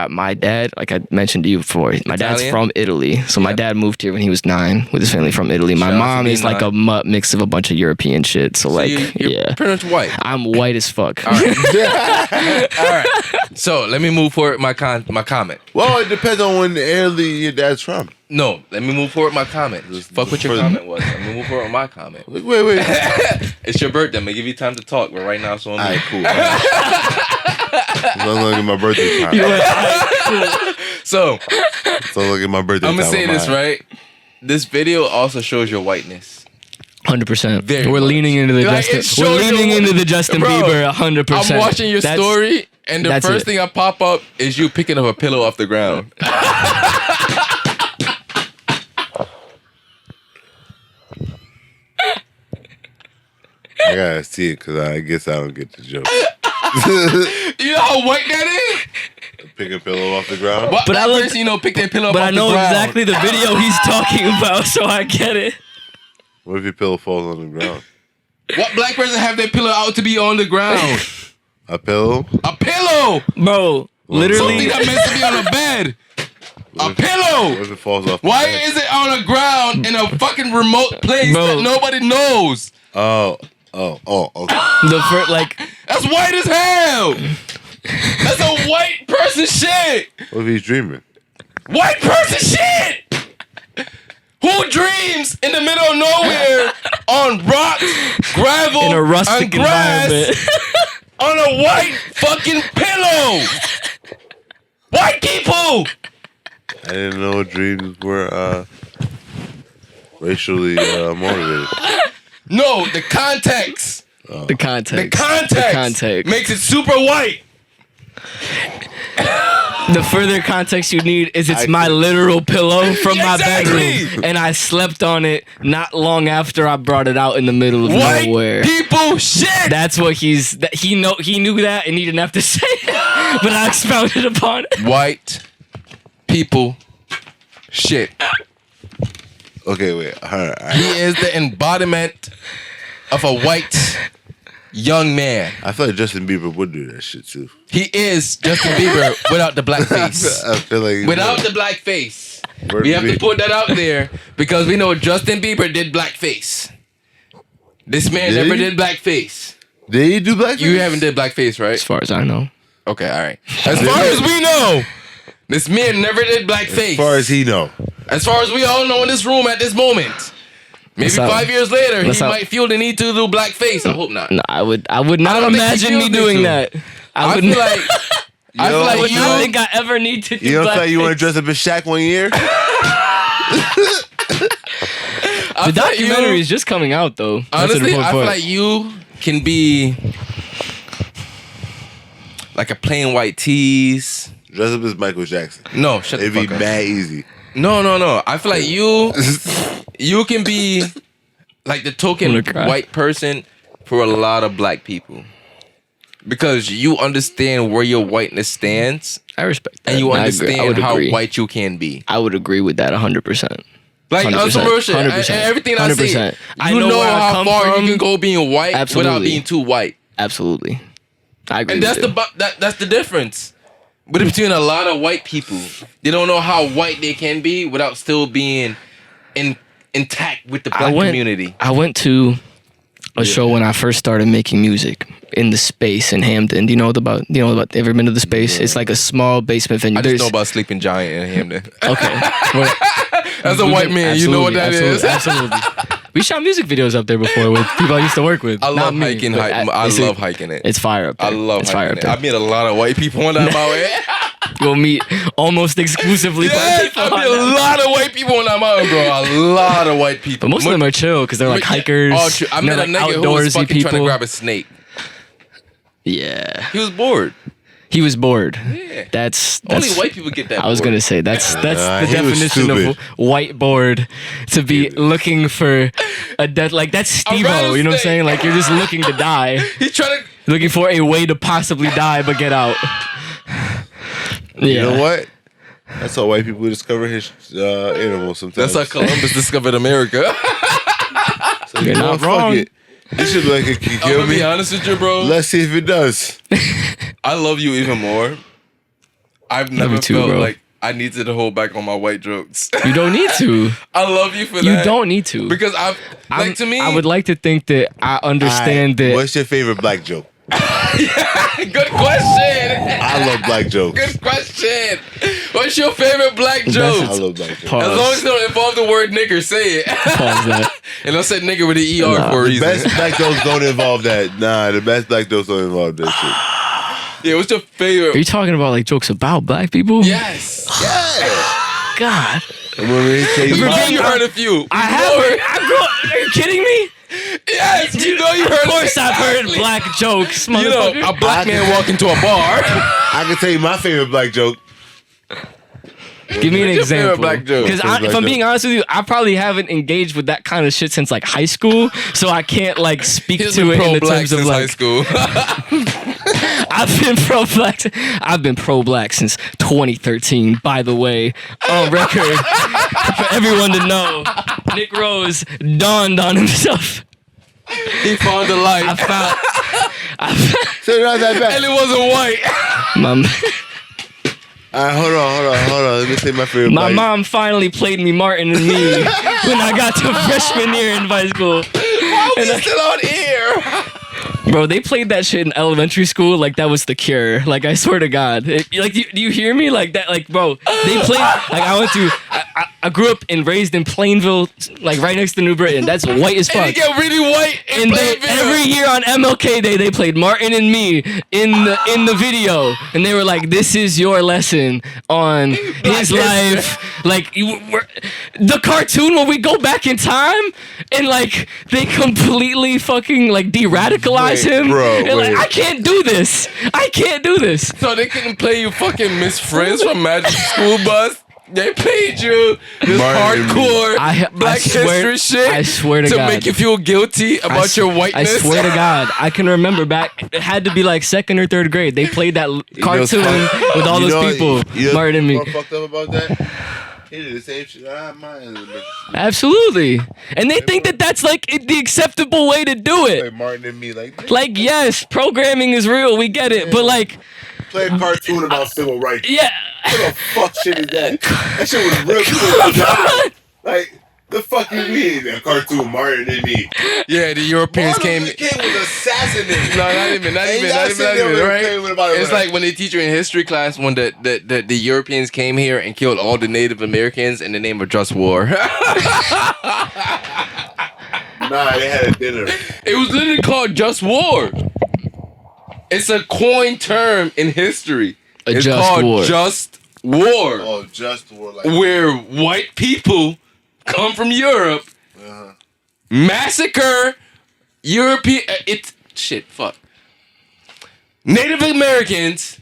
My dad, like I mentioned to you before, my dad's Italian? from Italy. So my dad moved here when he was 9 with his family from Italy. My Shout out to mom is like B9. a mutt mix of a bunch of European shit. So like, You're yeah, pretty much white. I'm white as fuck. All right. So let me move forward my comment. Well, it depends on when Italy your dad's from. No, let me move forward my comment. Fuck what your for- comment was. Let me move forward my comment. Wait, wait. It's your birthday. I'm gonna give you time to talk, but right now it's on All me. right, cool. It's not my birthday time. So It's not my birthday I'm time. gonna say of this mine. right. This video also shows your whiteness. 100%. Very We're much. leaning into the Like, Justin. it shows We're leaning your- into the Justin Bro, Bieber 100%. I'm watching your That's- story, and the that's first it. thing I pop up is you picking up a pillow off the ground. I gotta see it because I guess I don't get the joke. You know how white that is? Pick a pillow off the ground. What But black I look- person, pick that pillow up But off I the know ground? exactly the video he's talking about, so I get it. What if your pillow falls on the ground? What black person have their pillow out to be on the ground? A pillow? A pillow! Bro, literally. Something that meant to be on a bed. A What pillow! if it falls off? Why the bed? is it on the ground in a fucking remote place Bro. that nobody knows? Okay. The first, like, That's white as hell. That's a white person shit. What if he's dreaming? White person shit. Who dreams in the middle of nowhere on rocks, gravel, in a rustic and grass, environment. on a white fucking pillow? White people. I didn't know dreams were racially motivated. No, the context. The context. The context makes it super white. The further context you need is it's my literal pillow from my Exactly. bedroom, and I slept on it not long after I brought it out in the middle of White nowhere. people shit. That's what he knew that, and he didn't have to say it, but I expounded upon it. White people shit. Okay, wait. All right. He is the embodiment of a white young man. I feel like Justin Bieber would do that shit too. He is Justin Bieber without the black face. I feel like Without the black face. Word We to have be. to put that out there because we know Justin Bieber did blackface. This man Did never he? did blackface. Did he do blackface? You haven't did blackface, right? As far as I know. Okay, all right. As far as we know, this man never did blackface. As far as he know. As far as we all know in this room at this moment. Maybe That's how- 5 years later, he that's how- might feel the need to do blackface. I hope not. No, I would I not don't think he imagine feels me me doing to. that. I would feel not- like I feel know, like I would you not think I ever need to do You don't blackface. think you want to dress up as Shaq one year? The documentary is just coming out, though. That's an honestly, important I feel part. like you can be like a plain white tease. Dress up as Michael Jackson. No, shut It'd the be fuck up. mad easy. No. I feel like you can be like the token I'm gonna cry. white person for a lot of black people. Because you understand where your whiteness stands I respect that. and you I agree. I understand would how agree. white you can be. I would agree with that 100%. Like on some 100%, real shit. 100%, And everything I say, 100%. I you know know where I how come far from. you can go being white without Absolutely. being too white. Absolutely. I agree And that's with you. that's the difference. But between a lot of white people, they don't know how white they can be without still being intact with the black community. I went to a show when I first started making music in the Space in Hamden. Do you know about? Ever been to the Space? It's like a small basement venue. I just know about Sleeping Giant in Hamden. Okay. Well, As a white man, you know what that is. Absolutely. We shot music videos up there before with people I used to work with. I love Not me, hiking. but I it's- love hiking it. It's fire up there. I love it's fire hiking up it. there. I meet a lot of white people when I'm out here. You'll meet almost exclusively black Yes, people. I on meet a that. lot of white people when I'm out, bro. A lot of white people. But most of them are chill because they're like hikers. Oh, true. I met they're a like nigga who was outdoorsy fucking trying to people. grab a snake. Yeah. He was bored. He was bored. Yeah. That's Only white people get that. I was bored. gonna say that's the he was definition of stupid. whiteboard, to be looking for a death. Like that's Steve-O, you know what I'm saying? Like you're just looking to die, He's trying to. looking for a way to possibly die but get out. Yeah. You know what? That's how white people discover his animals sometimes. That's how Columbus discovered America. So You're you know, not fuck wrong. it. This should be like it can I'm kill gonna me. be honest with you, bro. Let's see if it does. I love you even more. I've Love never you too, felt bro. like I needed to hold back on my white jokes. You don't need to. I love you for You that. don't need to. Because to me, I would like to think that I understand Alright, that. What's your favorite black joke? Good question. I love black jokes. Good question. What's your favorite black I joke? love black jokes. Pause. As long as they don't involve the word nigger, say it. Pause that. And I said nigger with the ER Nah. for a The reason. best black jokes don't involve that. Nah, the best black jokes don't involve that shit. Yeah, what's your Are favorite? you talking about like jokes about black people? Yes. God. I'm gonna tell you You my- know you heard a few. I have heard. Are you kidding me? Yes, you know you heard. Of course, I've heard black jokes, You know, motherfucker. a black man walk into a bar. I can tell you my favorite black joke. Give me an What's your favorite example. black joke? Because Favorite if black I'm being joke. honest with you, I probably haven't engaged with that kind of shit since like high school, so I can't like speak He's to been it in the pro-black terms of since high like school. I've been pro-black. I've been pro-black since 2013. By the way, on record for everyone to know, Nick Rose dawned on himself. He found the light. So it's not that bad. And it wasn't white. My Alright, hold on. Let me say my favorite black mom finally played me Martin and me when I got to freshman year in high school. Why we still on air? Bro, they played that shit in elementary school like that was the cure. Like, I swear to God. Like, do you hear me? Like that, like, bro, they played, like, I grew up and raised in Plainville, like, right next to New Britain. That's white as fuck. And you get really white in Plainville. Every year on MLK Day, they played Martin and Me in the video. And they were like, this is your lesson on his life. Like, the cartoon where we go back in time and, like, they completely fucking, like, de-radicalize him. Bro, and, like, I can't do this. I can't do this. So they couldn't play you fucking Miss Friends from Magic School Bus? They played you this hardcore Black History shit. I swear to God. To make you feel guilty about your whiteness. I swear to God. I can remember back. It had to be like 2nd or 3rd grade. They played that cartoon with all those people. Martin and Me. What fucked up about that? He did the same shit. Absolutely. And they think that that's like the acceptable way to do it. Martin and Me, like, yes, programming is real. We get it. But like, play a cartoon about civil rights. Yeah. What the fuck shit is that? That shit was real cool. Like, the fuck you mean? A cartoon, Martin and Me. Yeah, the Europeans Martin was assassinated. No, not even, right? It's like when they teach you in history class when the Europeans came here and killed all the Native Americans in the name of just war. Nah, they had a dinner. It was literally called just war. It's a coined term in history. It's called just war. Oh, just war. Like where white people come from Europe, massacre European. Fuck. Native Americans,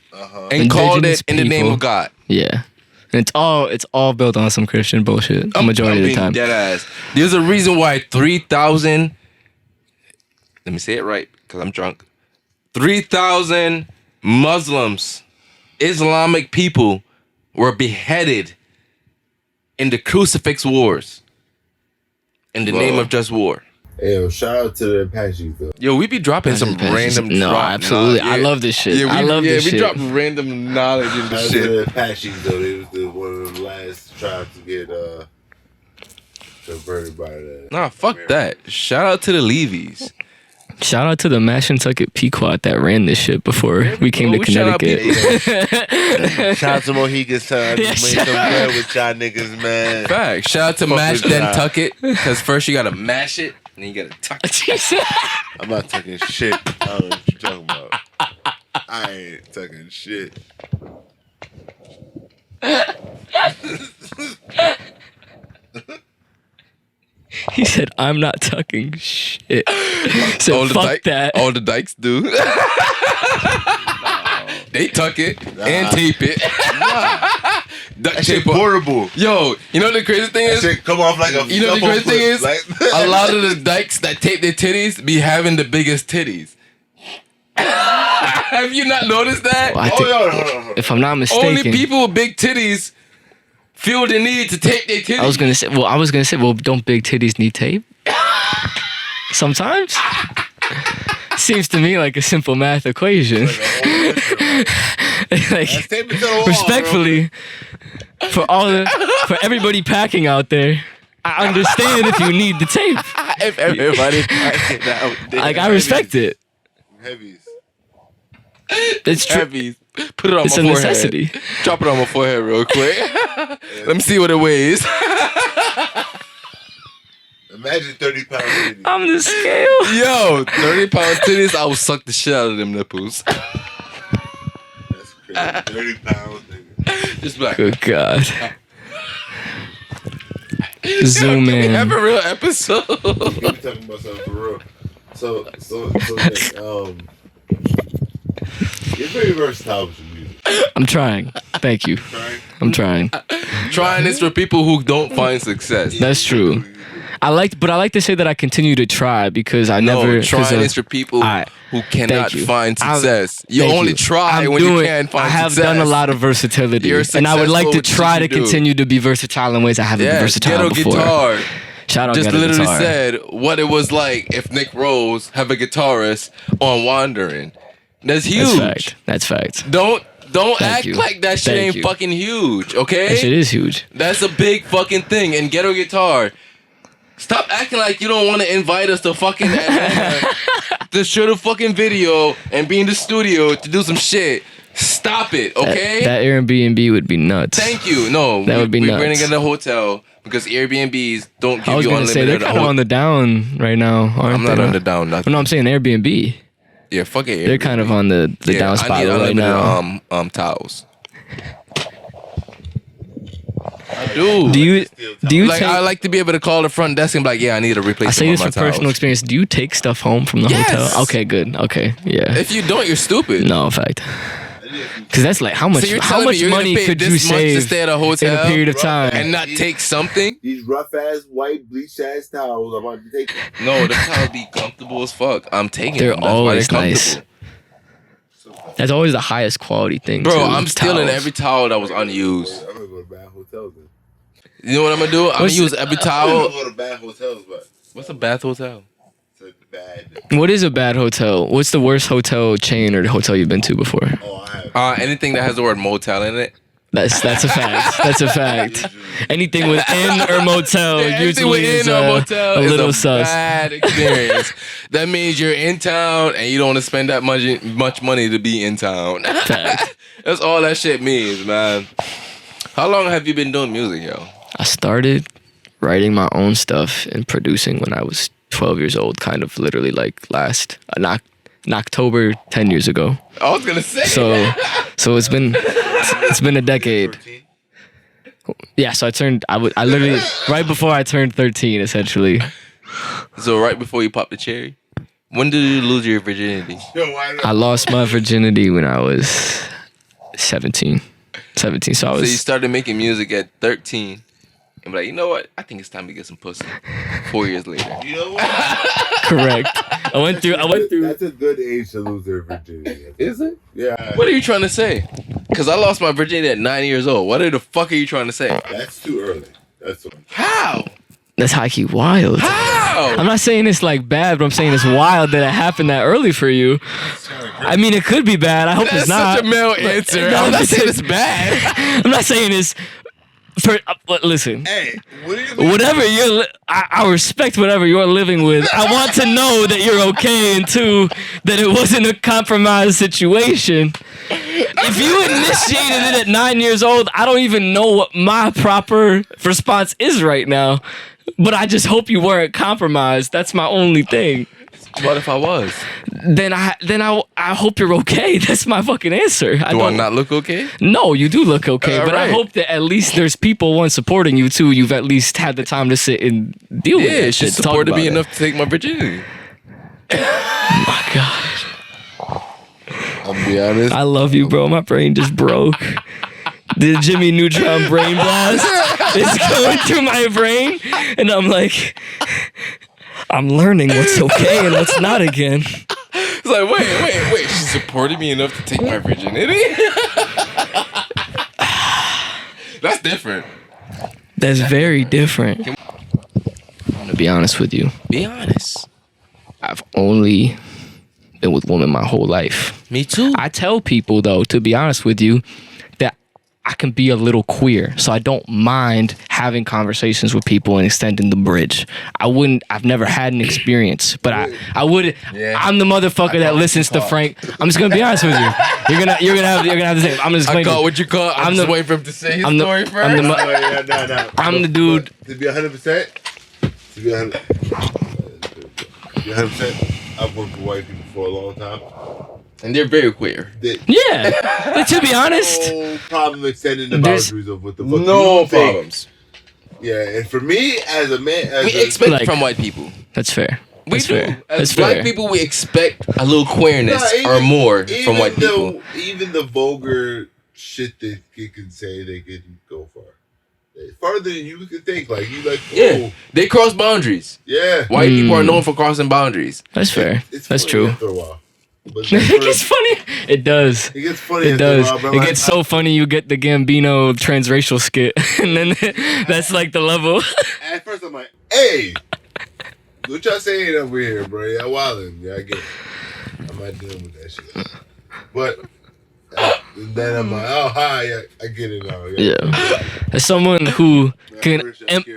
and called it in the name of God. Yeah. And it's all built on some Christian bullshit. The majority of the time. Dead ass. There's a reason why 3,000. Let me say it right, because I'm drunk. 3,000 Muslims, Islamic people, were beheaded in the crucifix wars in the name of just war. Hey, yo, shout out to the Apaches though. Yo, we be dropping some random. No, absolutely. I love this shit. Yeah, I love this shit. We drop random knowledge into Shout out shit. to the Apaches though. They was one of the last tribes to get converted by that. Nah, fuck that. Shout out to the Levies. Shout out to the Mashantucket Pequot that ran this shit before we came to Connecticut. Shout out to Mohegan Sun. Made some bread with y'all niggas, man. Fact. Shout out to Mash Then Tuck It. Because first you gotta mash it, and then you gotta tuck it. I'm not tucking shit. I don't know what you're talking about. I ain't tucking shit. He said, I'm not tucking shit. So fuck that. All the dykes do. They tuck it and tape it. That shit portable. Yo, you know the crazy thing is? That shit come off like a. You know the crazy thing is? A lot of the dykes that tape their titties be having the biggest titties. Have you not noticed that? Well, I think, if I'm not mistaken, only people with big titties feel the need to tape their titties. I was gonna say, don't big titties need tape? Sometimes. Seems to me like a simple math equation. Like, respectfully, for everybody packing out there, I understand if you need the tape. If everybody packing out there, like, I respect it. Heavies. It's true. Heavies. Put it on It's my a forehead. necessity. Drop it on my forehead real quick. Let me see what it weighs. Imagine 30-pound titties. I'm the scale. Yo, 30-pound titties, I will suck the shit out of them nipples. That's crazy. 30-pound nigga. Just like, Good God. Zoom can we in. have a real episode? We talking about something for real. So you're very versatile with your music. I'm trying. Thank you. I'm trying. Trying this for people who don't find success. That's true. I like to say that I continue to try because I never. Trying is for people who cannot find success. You Thank only you. try when you can't find success. I have done a lot of versatility, and I would like to try to continue to be versatile in ways I haven't been versatile Ghetto before. Guitar Shout out just Ghetto literally Guitar. said what it was like if Nick Rose have a guitarist on Wandering. That's huge. That's fact. Don't Thank act you. like that shit Thank ain't you. fucking huge, okay? That shit is huge. That's a big fucking thing. And Ghetto Guitar, Stop acting like you don't want to invite us to fucking Atlanta to shoot a fucking video and be in the studio to do some shit. Stop it, okay? That Airbnb would be nuts. Thank you. No, That would be nuts. We're gonna get a hotel because Airbnbs don't I give was you gonna say unlimited. they're kind of on the down right now. Aren't I'm not they? on the down. No, I'm saying Airbnb. Yeah, fuck it. They're kind of on the down I spot need right now. towels. I do. Do you Like take? I like to be able to call the front desk and be like, yeah, I need a I replacement. say this on my for personal towels. experience. Do you take stuff home from the Yes. hotel? Okay, good. Okay, yeah. If you don't, you're stupid. No, in fact. Because that's like how much So you're how telling much me you're gonna money pay could you this much to save stay at a in hotel a period of time? and not take something? These rough ass white bleach ass towels. I'm about to take them. No, the towels be comfortable as fuck. I'm taking They're them. That's always why they're nice. comfortable. That's always the highest quality thing. Bro, too, I'm stealing towels. every towel that was unused. I'm gonna go to bad hotels then. You know what I'm gonna do? I'm gonna What's- use every I'm towel. gonna go to bad hotels, but What's a bath hotel? it's a bad. What is a bad hotel? What's the worst hotel chain or hotel you've been to before? Oh, I have. Anything that has the word motel in it. That's a fact. That's a fact. Anything with inn or motel Anything usually within is a a motel is little a sus. bad experience. That means you're in town and you don't want to spend that much money to be in town. Fact. That's all that shit means, man. How long have you been doing music, yo? I started writing my own stuff and producing when I was 12 years old, kind of literally like last in October 10 years ago. I was gonna say. So it's been a decade. 13? Yeah, so I literally right before I turned 13 essentially. So right before you popped the cherry, when did you lose your virginity? Yo, why not? I lost my virginity when I was 17. So I So you was started making music at 13, and be like, you know what? I think it's time to get some pussy. 4 years later. You know what? correct. I went through That's a good age to lose their virginity. Is it? Yeah. What are you trying to say? Because I lost my virginity at 9 years old. What the fuck are you trying to say? That's too early. That's what. How? That's high-key wild. How? I'm not saying it's like bad, but I'm saying it's wild that it happened that early for you. I mean, it could be bad. I hope That's it's not. such a male answer. No, I'm not saying it's bad. I'm not saying it's. Listen. Hey, what do you mean? Whatever I respect whatever you're living with. I want to know that you're okay, and two, that it wasn't a compromised situation. If you initiated it at 9 years old, I don't even know what my proper response is right now. But I just hope you weren't compromised. That's my only thing. What if I was? Then I hope you're okay. That's my fucking answer. Do I not look okay? No, you do look okay, but I Alright. hope that at least there's people one supporting you too. You've at least had the time to sit and deal with Yeah, it. she supported me enough to take my virginity. My gosh, I'll be honest. I love you, bro. My brain just broke. The Jimmy Neutron brain blast is going through my brain, and I'm like, I'm learning what's okay and what's not again. It's like, wait. She supported me enough to take my virginity? That's different. That's very different. I'm gonna be honest with you. Be honest. I've only been with women my whole life. Me too. I tell people though, to be honest with you, that I can be a little queer, so I don't mind having conversations with people and extending the bridge. I've never had an experience, but I would. Yeah. I'm the motherfucker that listens to Frank. I'm just gonna be honest with you. You're gonna have to say. I'm just I explaining. caught what you caught. I'm just waiting for him to say his I'm the- story first. I'm the mo- No. I'm the dude. To be 100%. To be 100%. I've worked with white people for a long time. And they're very queer. Yeah. But to be honest, No problem extending the There's boundaries of what the fuck No you think. problems. Yeah, and for me, as a man, We expect Like- it from white people. that's fair. We That's do. fair. As That's black fair. people, we expect a little queerness or more from white people. Even the vulgar shit that you can say, they can go far. Farther than you could think. Like, you like, oh, Yeah, they cross boundaries. yeah. White people are known for crossing boundaries. That's fair. It's That's funny true. After a while. But It gets funny. It does. It gets funny. It after does. A while, bro. It gets so funny. You get the Gambino transracial skit, and then that's like the level. At first, I'm like, hey, what y'all saying over here, bro? Y'all wildin'. Yeah, I get it. I'm not dealing with that shit. But And then I'm like, oh, hi, I get it now. Yeah. As someone who can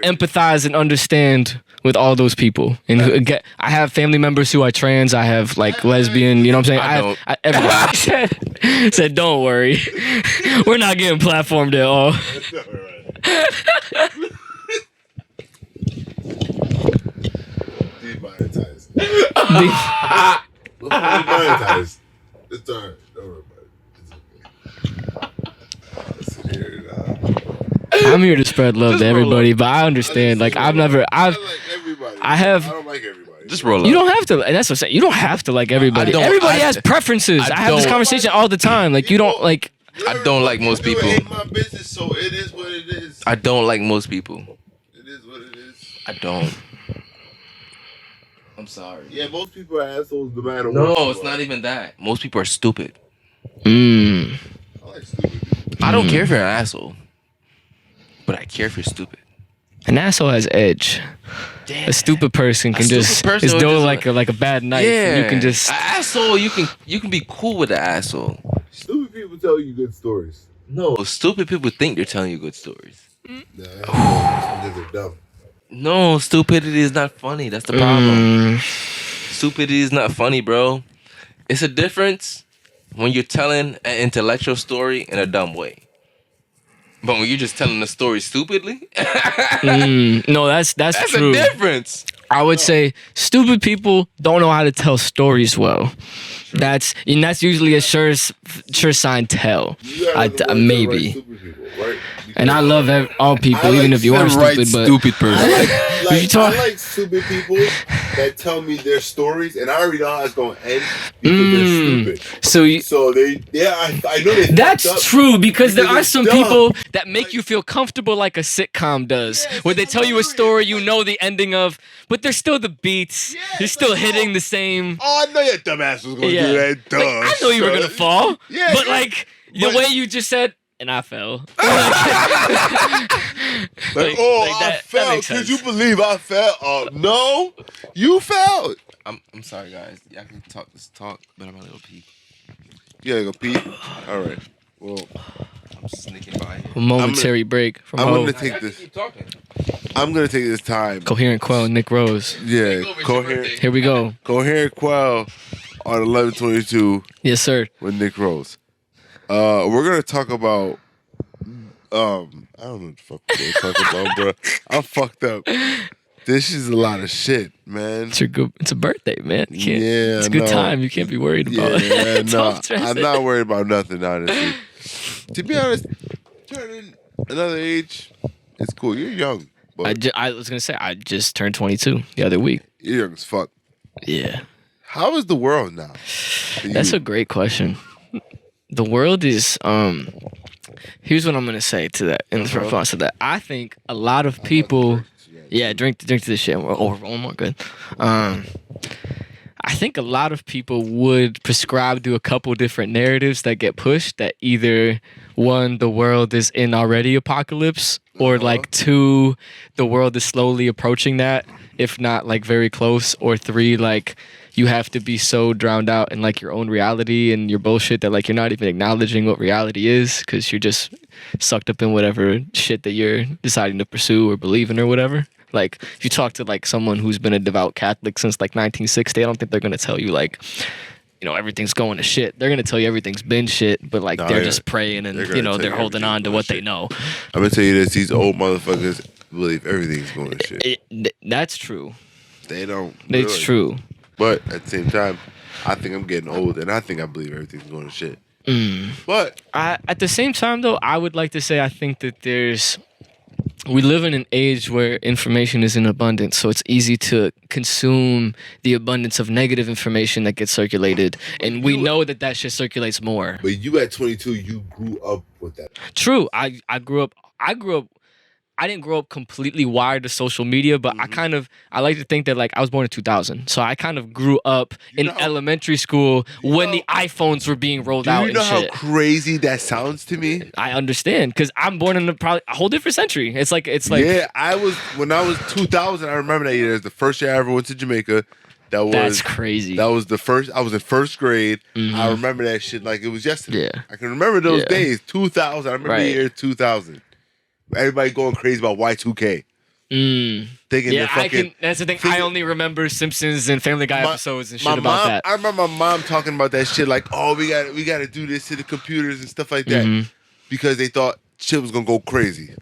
empathize and understand with all those people, and I have family members who are trans. I have like lesbian. You know what I'm saying? Everybody said, don't worry, we're not getting platformed at all. Demonetized. Demonetized. It's all right. Don't worry about it. It's okay. Listen here. I'm here to spread love to everybody, but I understand. Like I like everybody. I don't like everybody. Just roll up. You don't have to, and that's what I'm saying. You don't have to like everybody. Everybody has preferences. I have this conversation all the time. Like you don't like. I don't like most people. It ain't my business, so it is what it is. I don't like most people. It is what it is. I don't. I'm sorry. Yeah, most people are assholes no matter what. No, it's not even that. Most people are stupid. Mm. I like stupid people. I don't care if you're an asshole, but I care if you're stupid. An asshole has edge. Damn. A stupid person can just it's though like a bad knife. Yeah, you can just an asshole. You can be cool with an asshole. Stupid people tell you good stories. No, stupid people think they're telling you good stories. Nah, because they're dumb. No, stupidity is not funny. That's the problem. Stupidity is not funny, bro. It's a difference when you're telling an intellectual story in a dumb way. But when you're just telling the story stupidly, no, that's true. A difference. I would say stupid people don't know how to tell stories well. That's usually a sure sign tell. Maybe. Right? And I love all people, even if you are stupid. But stupid person. I like stupid people that tell me their stories, and I already know how it's going to end because they're stupid. So I know they. That's true because there are some people that make you feel comfortable, like a sitcom does, where they tell you a story, you know the ending of, but there's still the beats. You're still hitting the same. Oh, I know your dumbass was going to do that. Duh, like, I know you were going to fall. Yeah, but like the way you just said. And I fell. I fell. Could you believe I fell? No, you fell. I'm sorry, guys. Y'all can talk this talk, but I'm gonna go pee. Yeah, go pee. All right. Well, I'm sneaking by here. A momentary break from I'm home. gonna take this. I'm gonna take this time. Coherent Quell, Nick Rose. Yeah, coherent. Here we go. Coherent Quell on 11/22. Yes, sir. With Nick Rose. We're gonna talk about I don't know what the fuck we're gonna talk about, bro. I'm fucked up. This is a lot of shit, man. It's a birthday, man. It's a good time. You can't be worried about it. No, I'm not worried about nothing, honestly. To be honest, turning another age, it's cool. You're young. But I was gonna say I just turned 22 the other week. You're young as fuck. Yeah. How is the world now? That's a great question. The world is here's what I'm gonna say to that in response to that. I think a lot of people drink to this shit. Oh, one more good. I think a lot of people would prescribe to a couple different narratives that get pushed. That either one, the world is in already apocalypse, or like two, the world is slowly approaching that, if not like very close, or three, like you have to be so drowned out in like your own reality and your bullshit that like you're not even acknowledging what reality is because you're just sucked up in whatever shit that you're deciding to pursue or believe in or whatever. Like if you talk to like someone who's been a devout Catholic since like 1960, I don't think they're gonna tell you like, you know, everything's going to shit. They're gonna tell you everything's been shit, but like they're just praying and they're holding on to what they know. I'm gonna tell you this: these old motherfuckers believe everything's going to shit. That's true. They don't. It's true. But at the same time, I think I'm getting old, and I think I believe everything's going to shit. But at the same time, though, I would like to say I think that we live in an age where information is in abundance, so it's easy to consume the abundance of negative information that gets circulated, and we know that shit circulates more. But you at 22, you grew up with that. True. I grew up. I didn't grow up completely wired to social media, but I like to think that like I was born in 2000. So I kind of grew up in elementary school when the iPhones were being rolled out and shit. Do you know how crazy that sounds to me? I understand because I'm born in probably a whole different century. It's like yeah, when I was 2000, I remember that year. It was the first year I ever went to Jamaica. That's crazy. That was the first. I was in first grade. Mhm. I remember that shit like it was yesterday. Yeah. I can remember those Yeah. days. 2000. I remember the year 2000. Everybody going crazy about Y2K. Thinking Yeah, the fucking. that's the thing. I only remember Simpsons and Family Guy episodes and shit about that. I remember my mom talking about that shit like, oh, we got to do this to the computers and stuff like that because they thought shit was gonna go crazy.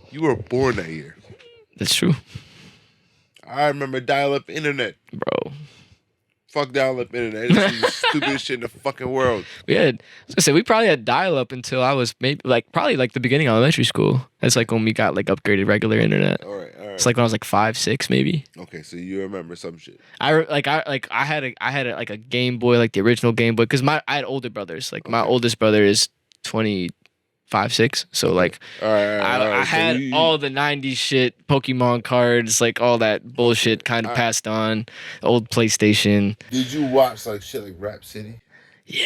You were born that year. That's true, I remember dial-up internet. bro. Fuck dial-up internet. It's the stupidest shit in the fucking world. I was gonna say we probably had dial-up until I was probably the beginning of elementary school. That's like when we got like upgraded regular internet. All right. It's like when I was like 5, 6 maybe. Okay, so you remember some shit. I had a Game Boy, like the original Game Boy, because I had older brothers. Like my oldest brother is 25, 6. So like I had all the 90s shit, Pokemon cards, like all that bullshit kind of passed on. Old PlayStation. Did you watch like shit like Rap City? Yeah.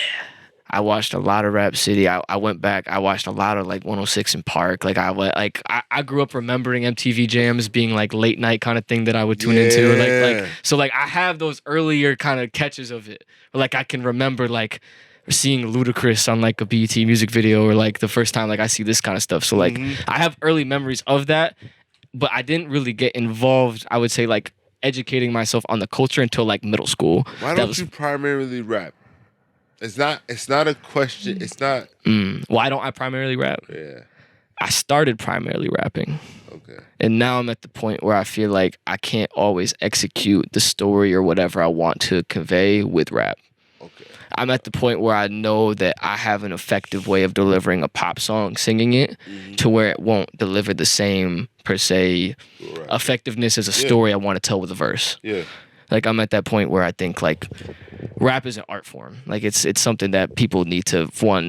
I watched a lot of Rap City. I went back. I watched a lot of like 106 in Park. Like I grew up remembering MTV Jams being like late night kind of thing that I would tune into. So I have those earlier kind of catches of it. Like I can remember like seeing Ludacris on like a BET music video or like the first time like I see this kind of stuff. So like I have early memories of that, but I didn't really get involved. I would say like educating myself on the culture until like middle school. Why don't you primarily rap? It's not a question. It's not. Why don't I primarily rap? Yeah. I started primarily rapping. Okay. And now I'm at the point where I feel like I can't always execute the story or whatever I want to convey with rap. Okay. I'm at the point where I know that I have an effective way of delivering a pop song, singing it, to where it won't deliver the same, per se, effectiveness as a story I want to tell with a verse. Yeah. Like I'm at that point where I think like rap is an art form. Like it's something that people need to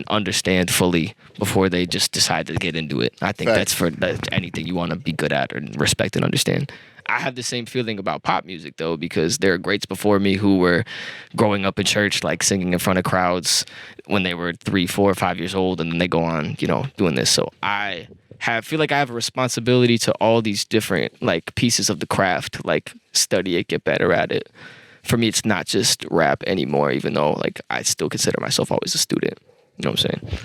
understand fully before they just decide to get into it. I think that's for anything you want to be good at or respect and understand. I have the same feeling about pop music though, because there are greats before me who were growing up in church, like singing in front of crowds when they were 3, 4, 5 years old, and then they go on, doing this. So I feel like I have a responsibility to all these different like pieces of the craft, like study it, get better at it. For me, it's not just rap anymore, even though like I still consider myself always a student. You know what I'm saying?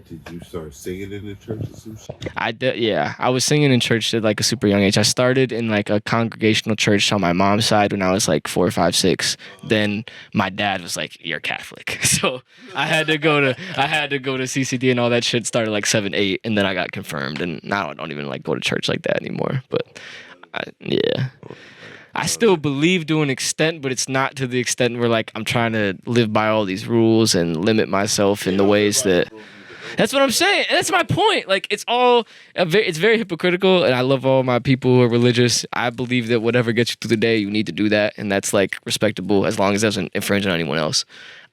Did you start singing in the church or some shit? I was singing in church at like a super young age. I started in like a congregational church on my mom's side when I was like 4, 5, 6. Then my dad was like, "You're Catholic," so I had to go to CCD and all that shit. Started like 7, 8, and then I got confirmed. And now I don't even like go to church like that anymore. But I still believe to an extent, but it's not to the extent where like I'm trying to live by all these rules and limit myself in the ways that. That's what I'm saying. And that's my point. Like it's very hypocritical, and I love all my people who are religious. I believe that whatever gets you through the day, you need to do that, and that's like respectable as long as it doesn't infringe on anyone else.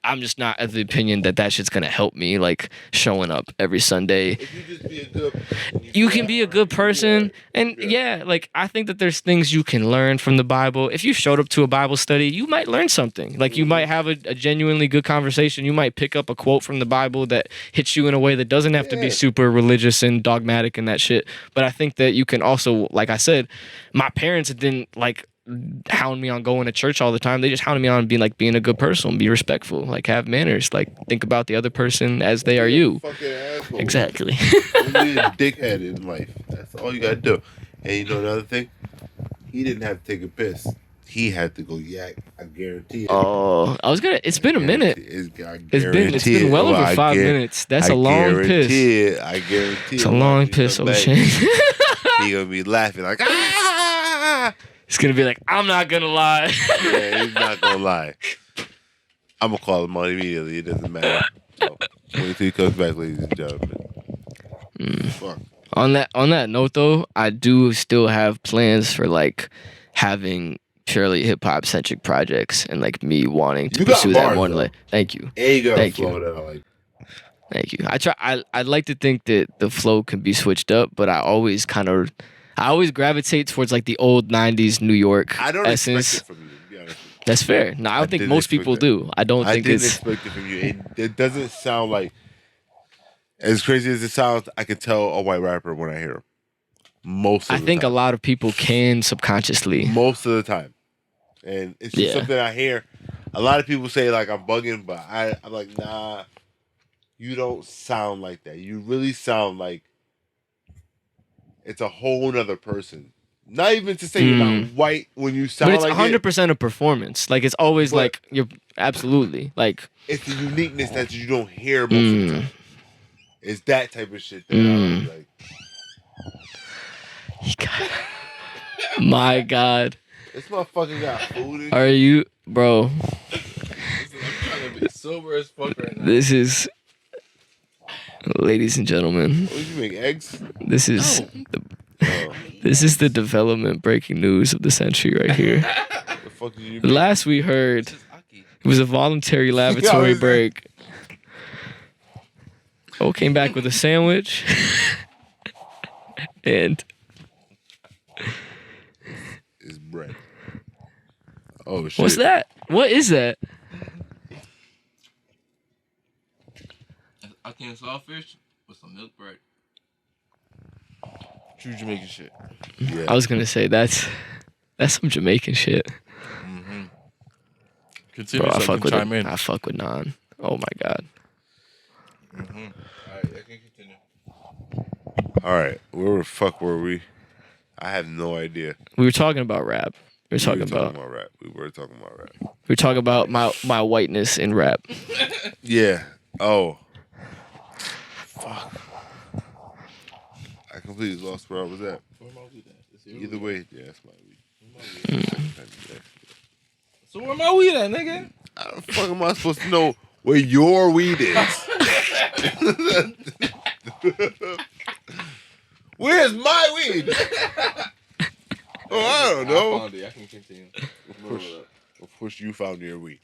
I'm just not of the opinion that shit's gonna help me like showing up every Sunday. If you just be a good, you can be a good person, and like I think that there's things you can learn from the Bible. If you showed up to a Bible study, you might learn something. Like you might have a genuinely good conversation. You might pick up a quote from the Bible that hits you in a way that doesn't have to be super religious and dogmatic and that shit. But I think that you can also, like I said, my parents didn't like hound me on going to church all the time. They just hounded me on being a good person, be respectful, like have manners, like think about the other person as they are you. Fucking asshole. Exactly. You be a dickhead in life. That's all you gotta do. And you know another thing? He didn't have to take a piss. He had to go yak. I guarantee it. Oh, it's been a minute. It's been well over 5 minutes. That's a long piss. I guarantee it. It's a long piss, O'Shane. He gonna be laughing like ah. He's gonna be like, I'm not gonna lie. Yeah, he's not gonna lie. I'm gonna call him on immediately. It doesn't matter. So, wait till he comes back, ladies and gentlemen. Fuck. On that note, though, I do still have plans for like having purely hip hop centric projects and like me wanting to pursue that more. Like, thank you. Thank you. Thank you. I'd like to think that the flow can be switched up, but I always gravitate towards like the old 90s New York I don't essence. expect it from you, to be honest. That's fair. No, I don't think most people do. I didn't expect it from you. It doesn't sound like, as crazy as it sounds, I can tell a white rapper when I hear him. Most of I the think time. a lot of people can subconsciously. Most of the time. And it's just something I hear. A lot of people say like I'm bugging, but I'm like, nah, you don't sound like that. You really sound like it's a whole nother person. Not even to say you're not white when you sound But it's like 100% a performance. Like it's always like you're absolutely like it's the uniqueness that you don't hear most of the time. It's that type of shit that I like. My God. This motherfucker got food in Are you, bro? I'm trying to be sober as fuck right now. This is, ladies and gentlemen. What did you make, eggs? This is this is the development breaking news of the century right here. What the fuck did you make? Last we heard, it was a voluntary lavatory break. Oh, came back with a sandwich. And It's bread. Oh shit. what's that? What is that? I can sawfish with some milk bread. True Jamaican shit. Yeah. I was gonna say that's some Jamaican shit. Continue Bro, so I can chime in. I fuck with Nan. Oh my God. Alright, I can continue. Alright. Where the fuck were we? I have no idea. We were talking about rap. We were talking about rap. We were talking about rap. we were talking about my whiteness in rap. Yeah. Oh. Fuck. I completely lost where I was at. Either way, yeah, that's my weed. So where my weed at, nigga? How the fuck am I supposed to know where your weed is? Where's my weed? Oh, I don't know. I can continue. Of course, you found your weed.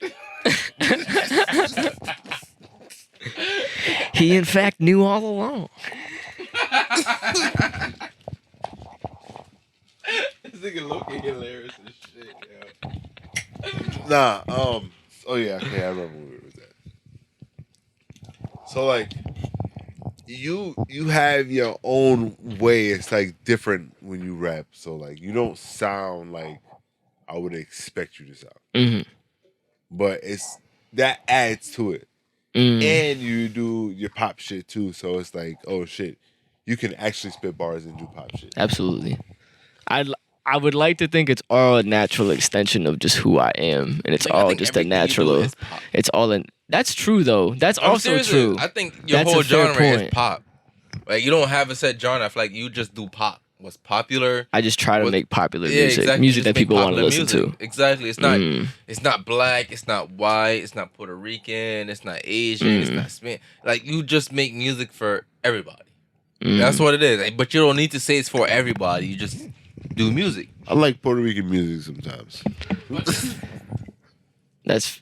He in fact knew all along. This nigga looking hilarious as shit, yo. Nah, oh yeah, okay, I remember where it was at. So like, you have your own way. It's like different when you rap. So like, you don't sound like I would expect you to sound. But it's that adds to it, and you do your pop shit too. So it's like, oh shit, you can actually spit bars and do pop shit. Absolutely. I would like to think it's all a natural extension of just who I am, and it's all just a natural. It's all in. That's true though. That's also true. I think your That's whole a fair genre is point. pop. Like you don't have a set genre. I feel like you just do pop. What's popular? I just try to make popular music, exactly. music Just that make people want to popular listen music. to. Exactly. It's not. It's not black. It's not white. It's not Puerto Rican. It's not Asian. It's not Spanish. Like you just make music for everybody. That's what it is. Like, but you don't need to say it's for everybody. You just do music. I like Puerto Rican music sometimes. That's.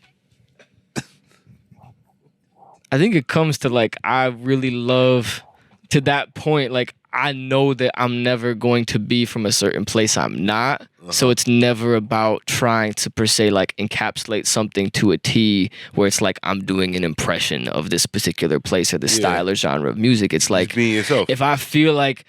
I think it comes to like I really love to that point. Like I know that I'm never going to be from a certain place I'm not. So it's never about trying to per se like encapsulate something to a T where it's like I'm doing an impression of this particular place or the style or genre of music. It's like Just being yourself. if I feel like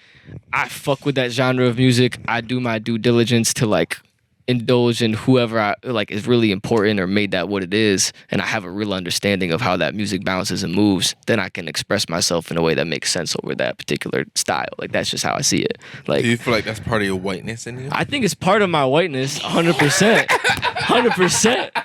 I fuck with that genre of music, I do my due diligence to like indulge in whoever I like is really important or made that what it is, and I have a real understanding of how that music bounces and moves, then I can express myself in a way that makes sense over that particular style. Like that's just how I see it. Like Do you feel like that's part of your whiteness in you? I think it's part of my whiteness, 100%. 100%.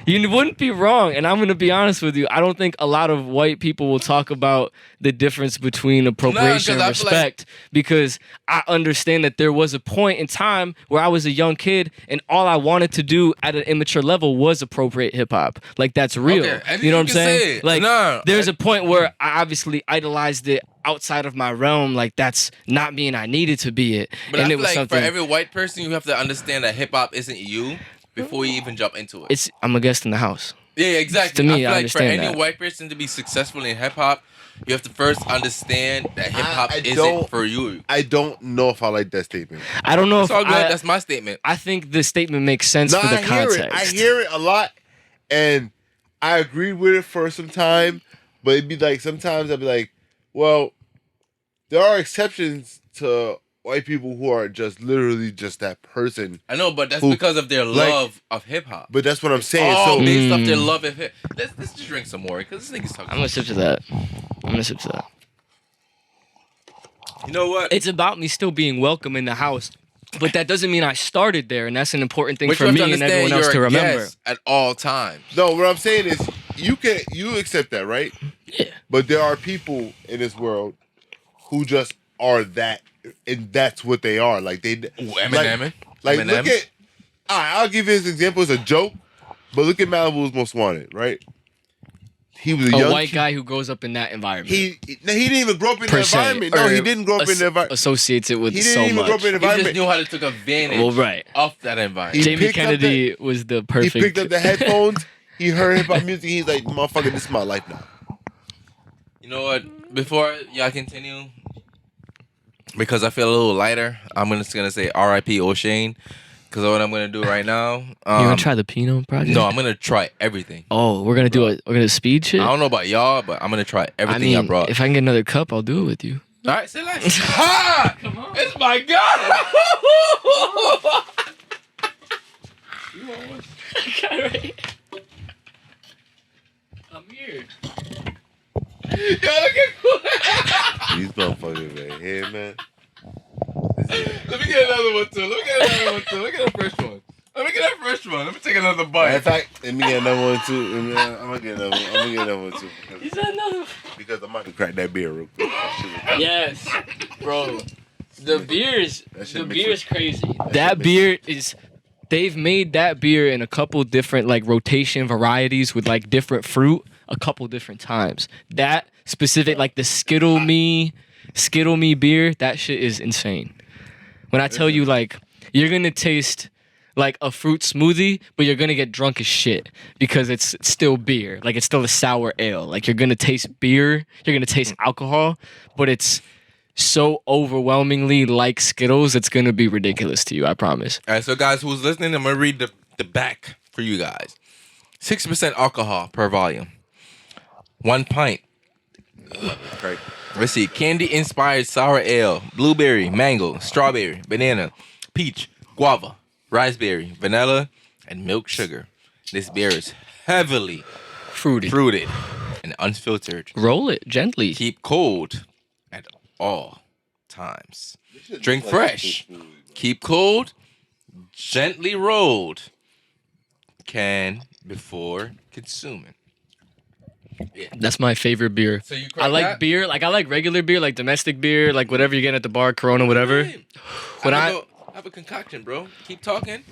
You wouldn't be wrong, and I'm going to be honest with you. I don't think a lot of white people will talk about the difference between appropriation and I feel like- respect because I understand that there was a point in time where I was a young kid and all I wanted to do at an immature level was appropriate hip-hop. Like, that's real. Okay, I think You know what I'm you can say saying? it. Like, No, there's a point where I obviously idolized it outside of my realm. Like, that's not mean I needed to be it. But and I it feel was like something... for every white person, you have to understand that hip hop isn't you before you even jump into it. I'm a guest in the house. Yeah, exactly. To me, I feel I like understand for any that. white person to be successful in hip hop, you have to first understand that hip hop I isn't don't- for you. I don't know if I like that statement. I don't know It's if all good. I, That's my statement. I think the statement makes sense No, for the I hear context. it. I hear it a lot, and I agree with it for some time. But it'd be like sometimes I'd be like, well, there are exceptions to white people who are just literally just that person. I know, but that's Who- because of their like- love of hip hop. But that's what I'm saying. All So based off their love of hip. Let's just drink some more because this nigga's talking. I'm gonna sip to that. You know what? It's about me still being welcome in the house, but that doesn't mean I started there, and that's an important thing But for you have me to and understand everyone else to you're a remember. guest at all times. no, what I'm saying is you accept that, right? Yeah. But there are people in this world who just are that, and that's what they are. Like they Eminem. Like Eminem. look at. I'll give you this example. It's a joke, but look at Malibu's Most Wanted, right? He was a A young white kid. guy who grows up in that environment. He didn't even grow up in per the se, environment. No, or he didn't grow up in the environment. Associates it with He so didn't even much. grow up in the He just environment. knew how to take advantage Well, right. of that environment. He Jamie picked up Kennedy was the He perfect. picked up the headphones. He heard hip hop music. He's like, "Motherfucker, this is my life now." You know what? Before y'all continue, because I feel a little lighter, I'm just gonna say R.I.P. O'Shane. Because what I'm gonna do right now, You gonna try the Pinot project? no, I'm gonna try everything. Oh, we're gonna do it. We're gonna speed shit. I don't know about y'all, but I'm gonna try I everything I mean, brought. if I can get another cup, I'll do it with you. All right, say less. Ha! Come on. It's my God. I'm here. Yo, look at These motherfuckers right here, man. Let me get another one too. Look at a fresh one. Let me get a fresh one. Let me take another Matter bite. of fact, let me get another one too. I'm gonna get another one too. Is that another? Because I'm about to crack that beer real quick. Yes, bro. The beer is That shit the makes beer it- is crazy. that That shit beer is. They've made that beer in a couple different like rotation varieties with like different fruit a couple different times. That specific like the Skittle Me beer, that shit is insane. When I tell you like you're gonna taste like a fruit smoothie, but you're gonna get drunk as shit because it's still beer. Like it's still a sour ale. Like you're gonna taste beer, you're gonna taste alcohol, but it's so overwhelmingly like Skittles, it's gonna be ridiculous to you, I promise. All right, so guys who's listening, I'm gonna read the back for you guys. 6% alcohol per volume. 1 pint. Right. Let's see. Candy-inspired sour ale. Blueberry, mango, strawberry, banana, peach, guava, raspberry, vanilla, and milk sugar. This beer is heavily Fruity. fruited and unfiltered. Roll it gently. Keep cold at all times. Drink fresh. Keep cold. Gently rolled. Can before consuming. That's my favorite beer. So you I crack like that? beer, like I like regular beer, like domestic beer, like whatever you get at the bar, Corona, whatever. When I have a concoction, bro. Keep talking.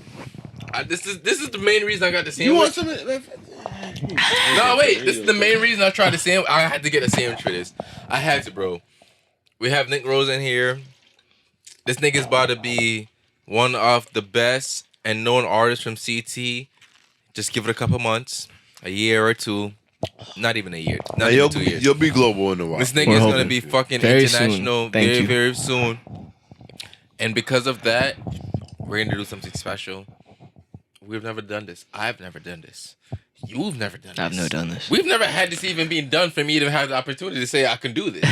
This is the main reason I got the sandwich. You want some? No, wait. This is the main reason I tried the sandwich. I had to get a sandwich for this. I had to, bro. We have Nick Rose in here. This nigga's about to be one of the best and known artists from CT. Just give it a couple months, a year or two. Not even a year. Not even 2 years. You'll be global in a while. This nigga We're is hoping. gonna be fucking Very soon. international Thank very, you. very soon. And because of that, we're gonna do something special. We've never done this. I've never done this. You've never done this. I've never done this. We've never had this even being done for me to have the opportunity to say I can do this.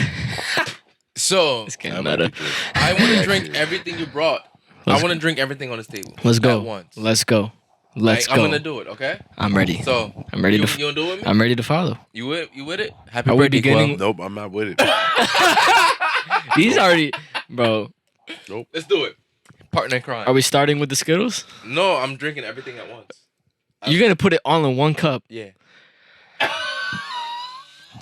So It's getting better. I want to drink everything you brought. I want to drink everything on this table. Let's At go. once. Let's go. Let's I'm go. gonna do it. Okay. I'm ready. So I'm ready you, to. You gonna do it with me? I'm ready to follow. You with it? Happy Are we birthday, beginning- Quell. Nope, I'm not with it. He's already, bro. Let's do it. Partner in crime. Are we starting with the Skittles? No, I'm drinking everything at once. You're gonna put it all in one cup. Yeah.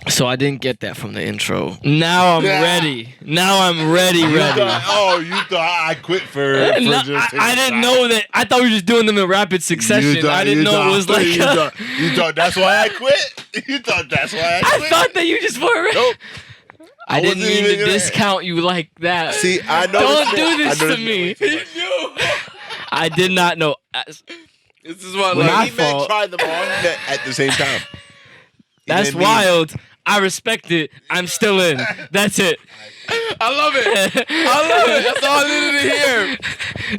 So I didn't get that from the intro. Now I'm ready. Now I'm ready. You Ready. thought I quit for No, just I didn't know that. I thought we were just doing them in rapid succession. I didn't know it was like. You thought that's why I quit. You thought that's why I I quit. thought that you just were. Nope. I didn't wasn't mean to even gonna- discount you like that. See, I know. Don't do this to me. I did not know. This is what When like. I He meant fault. tried them all at the same time. That's meant me. wild. I respect it. I'm still in. That's it. I love it. I love it. That's all I needed to hear.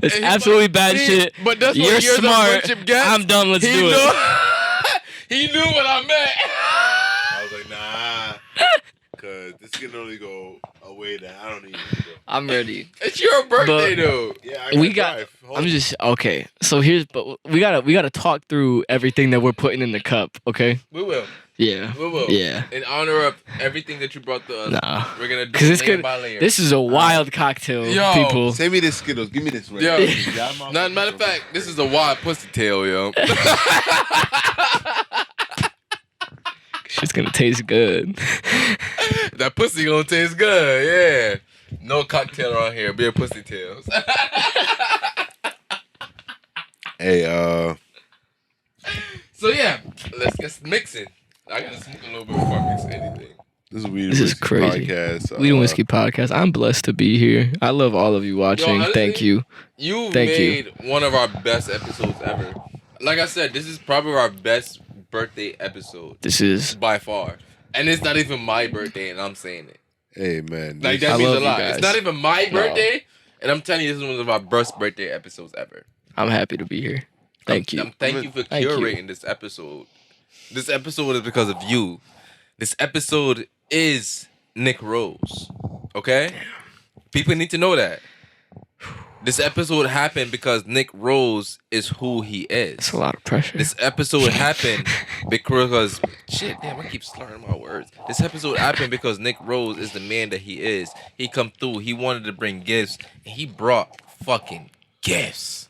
It's And he absolutely fucking- bad see, shit. But that's what You're years of smart. friendship gets. I'm done. Let's He do knew, it. He knew what I meant. I was like, nah, because this can only go a away that I don't even know. I'm ready. It's your birthday, though. Yeah, We got. I'm just okay. So we gotta talk through everything that we're putting in the cup. Okay. We will. Yeah. We will. Yeah. In honor of everything that you brought to us, Nah. we're gonna do Because it it's layer good. by layer. This is a wild cocktail, Yo. people. Send me the Skittles. Give me this right Yo. now. Matter of fact, this is a wild pussy tail, yo. Shit's gonna taste good. That pussy gonna taste good, yeah. No cocktail around here, be a pussy tails. Hey, So yeah, let's get mixing. I gotta smoke a little bit before I mix anything. this is Weed This is Whiskey crazy. Podcast. We and Whiskey Podcast. I'm blessed to be here. I love all of you watching. honestly, Thank you. You Thank made one of our best episodes ever. Like I said, this is probably our best birthday episode This is. by far. And it's not even my birthday, and I'm saying it. Hey, man. Like I that means love a you lot. guys. It's not even my No. birthday, and I'm telling you, this is one of our best birthday episodes ever. I'm happy to be here. Thank you. Thank you for Thank you. curating this episode. This episode is because of you. This episode is Nick Rose. Okay? People need to know that. This episode happened because Nick Rose is who he is. It's a lot of pressure. This episode happened because shit, damn, I keep slurring my words. This episode happened because Nick Rose is the man that he is. He come through. He wanted to bring gifts, and he brought fucking gifts.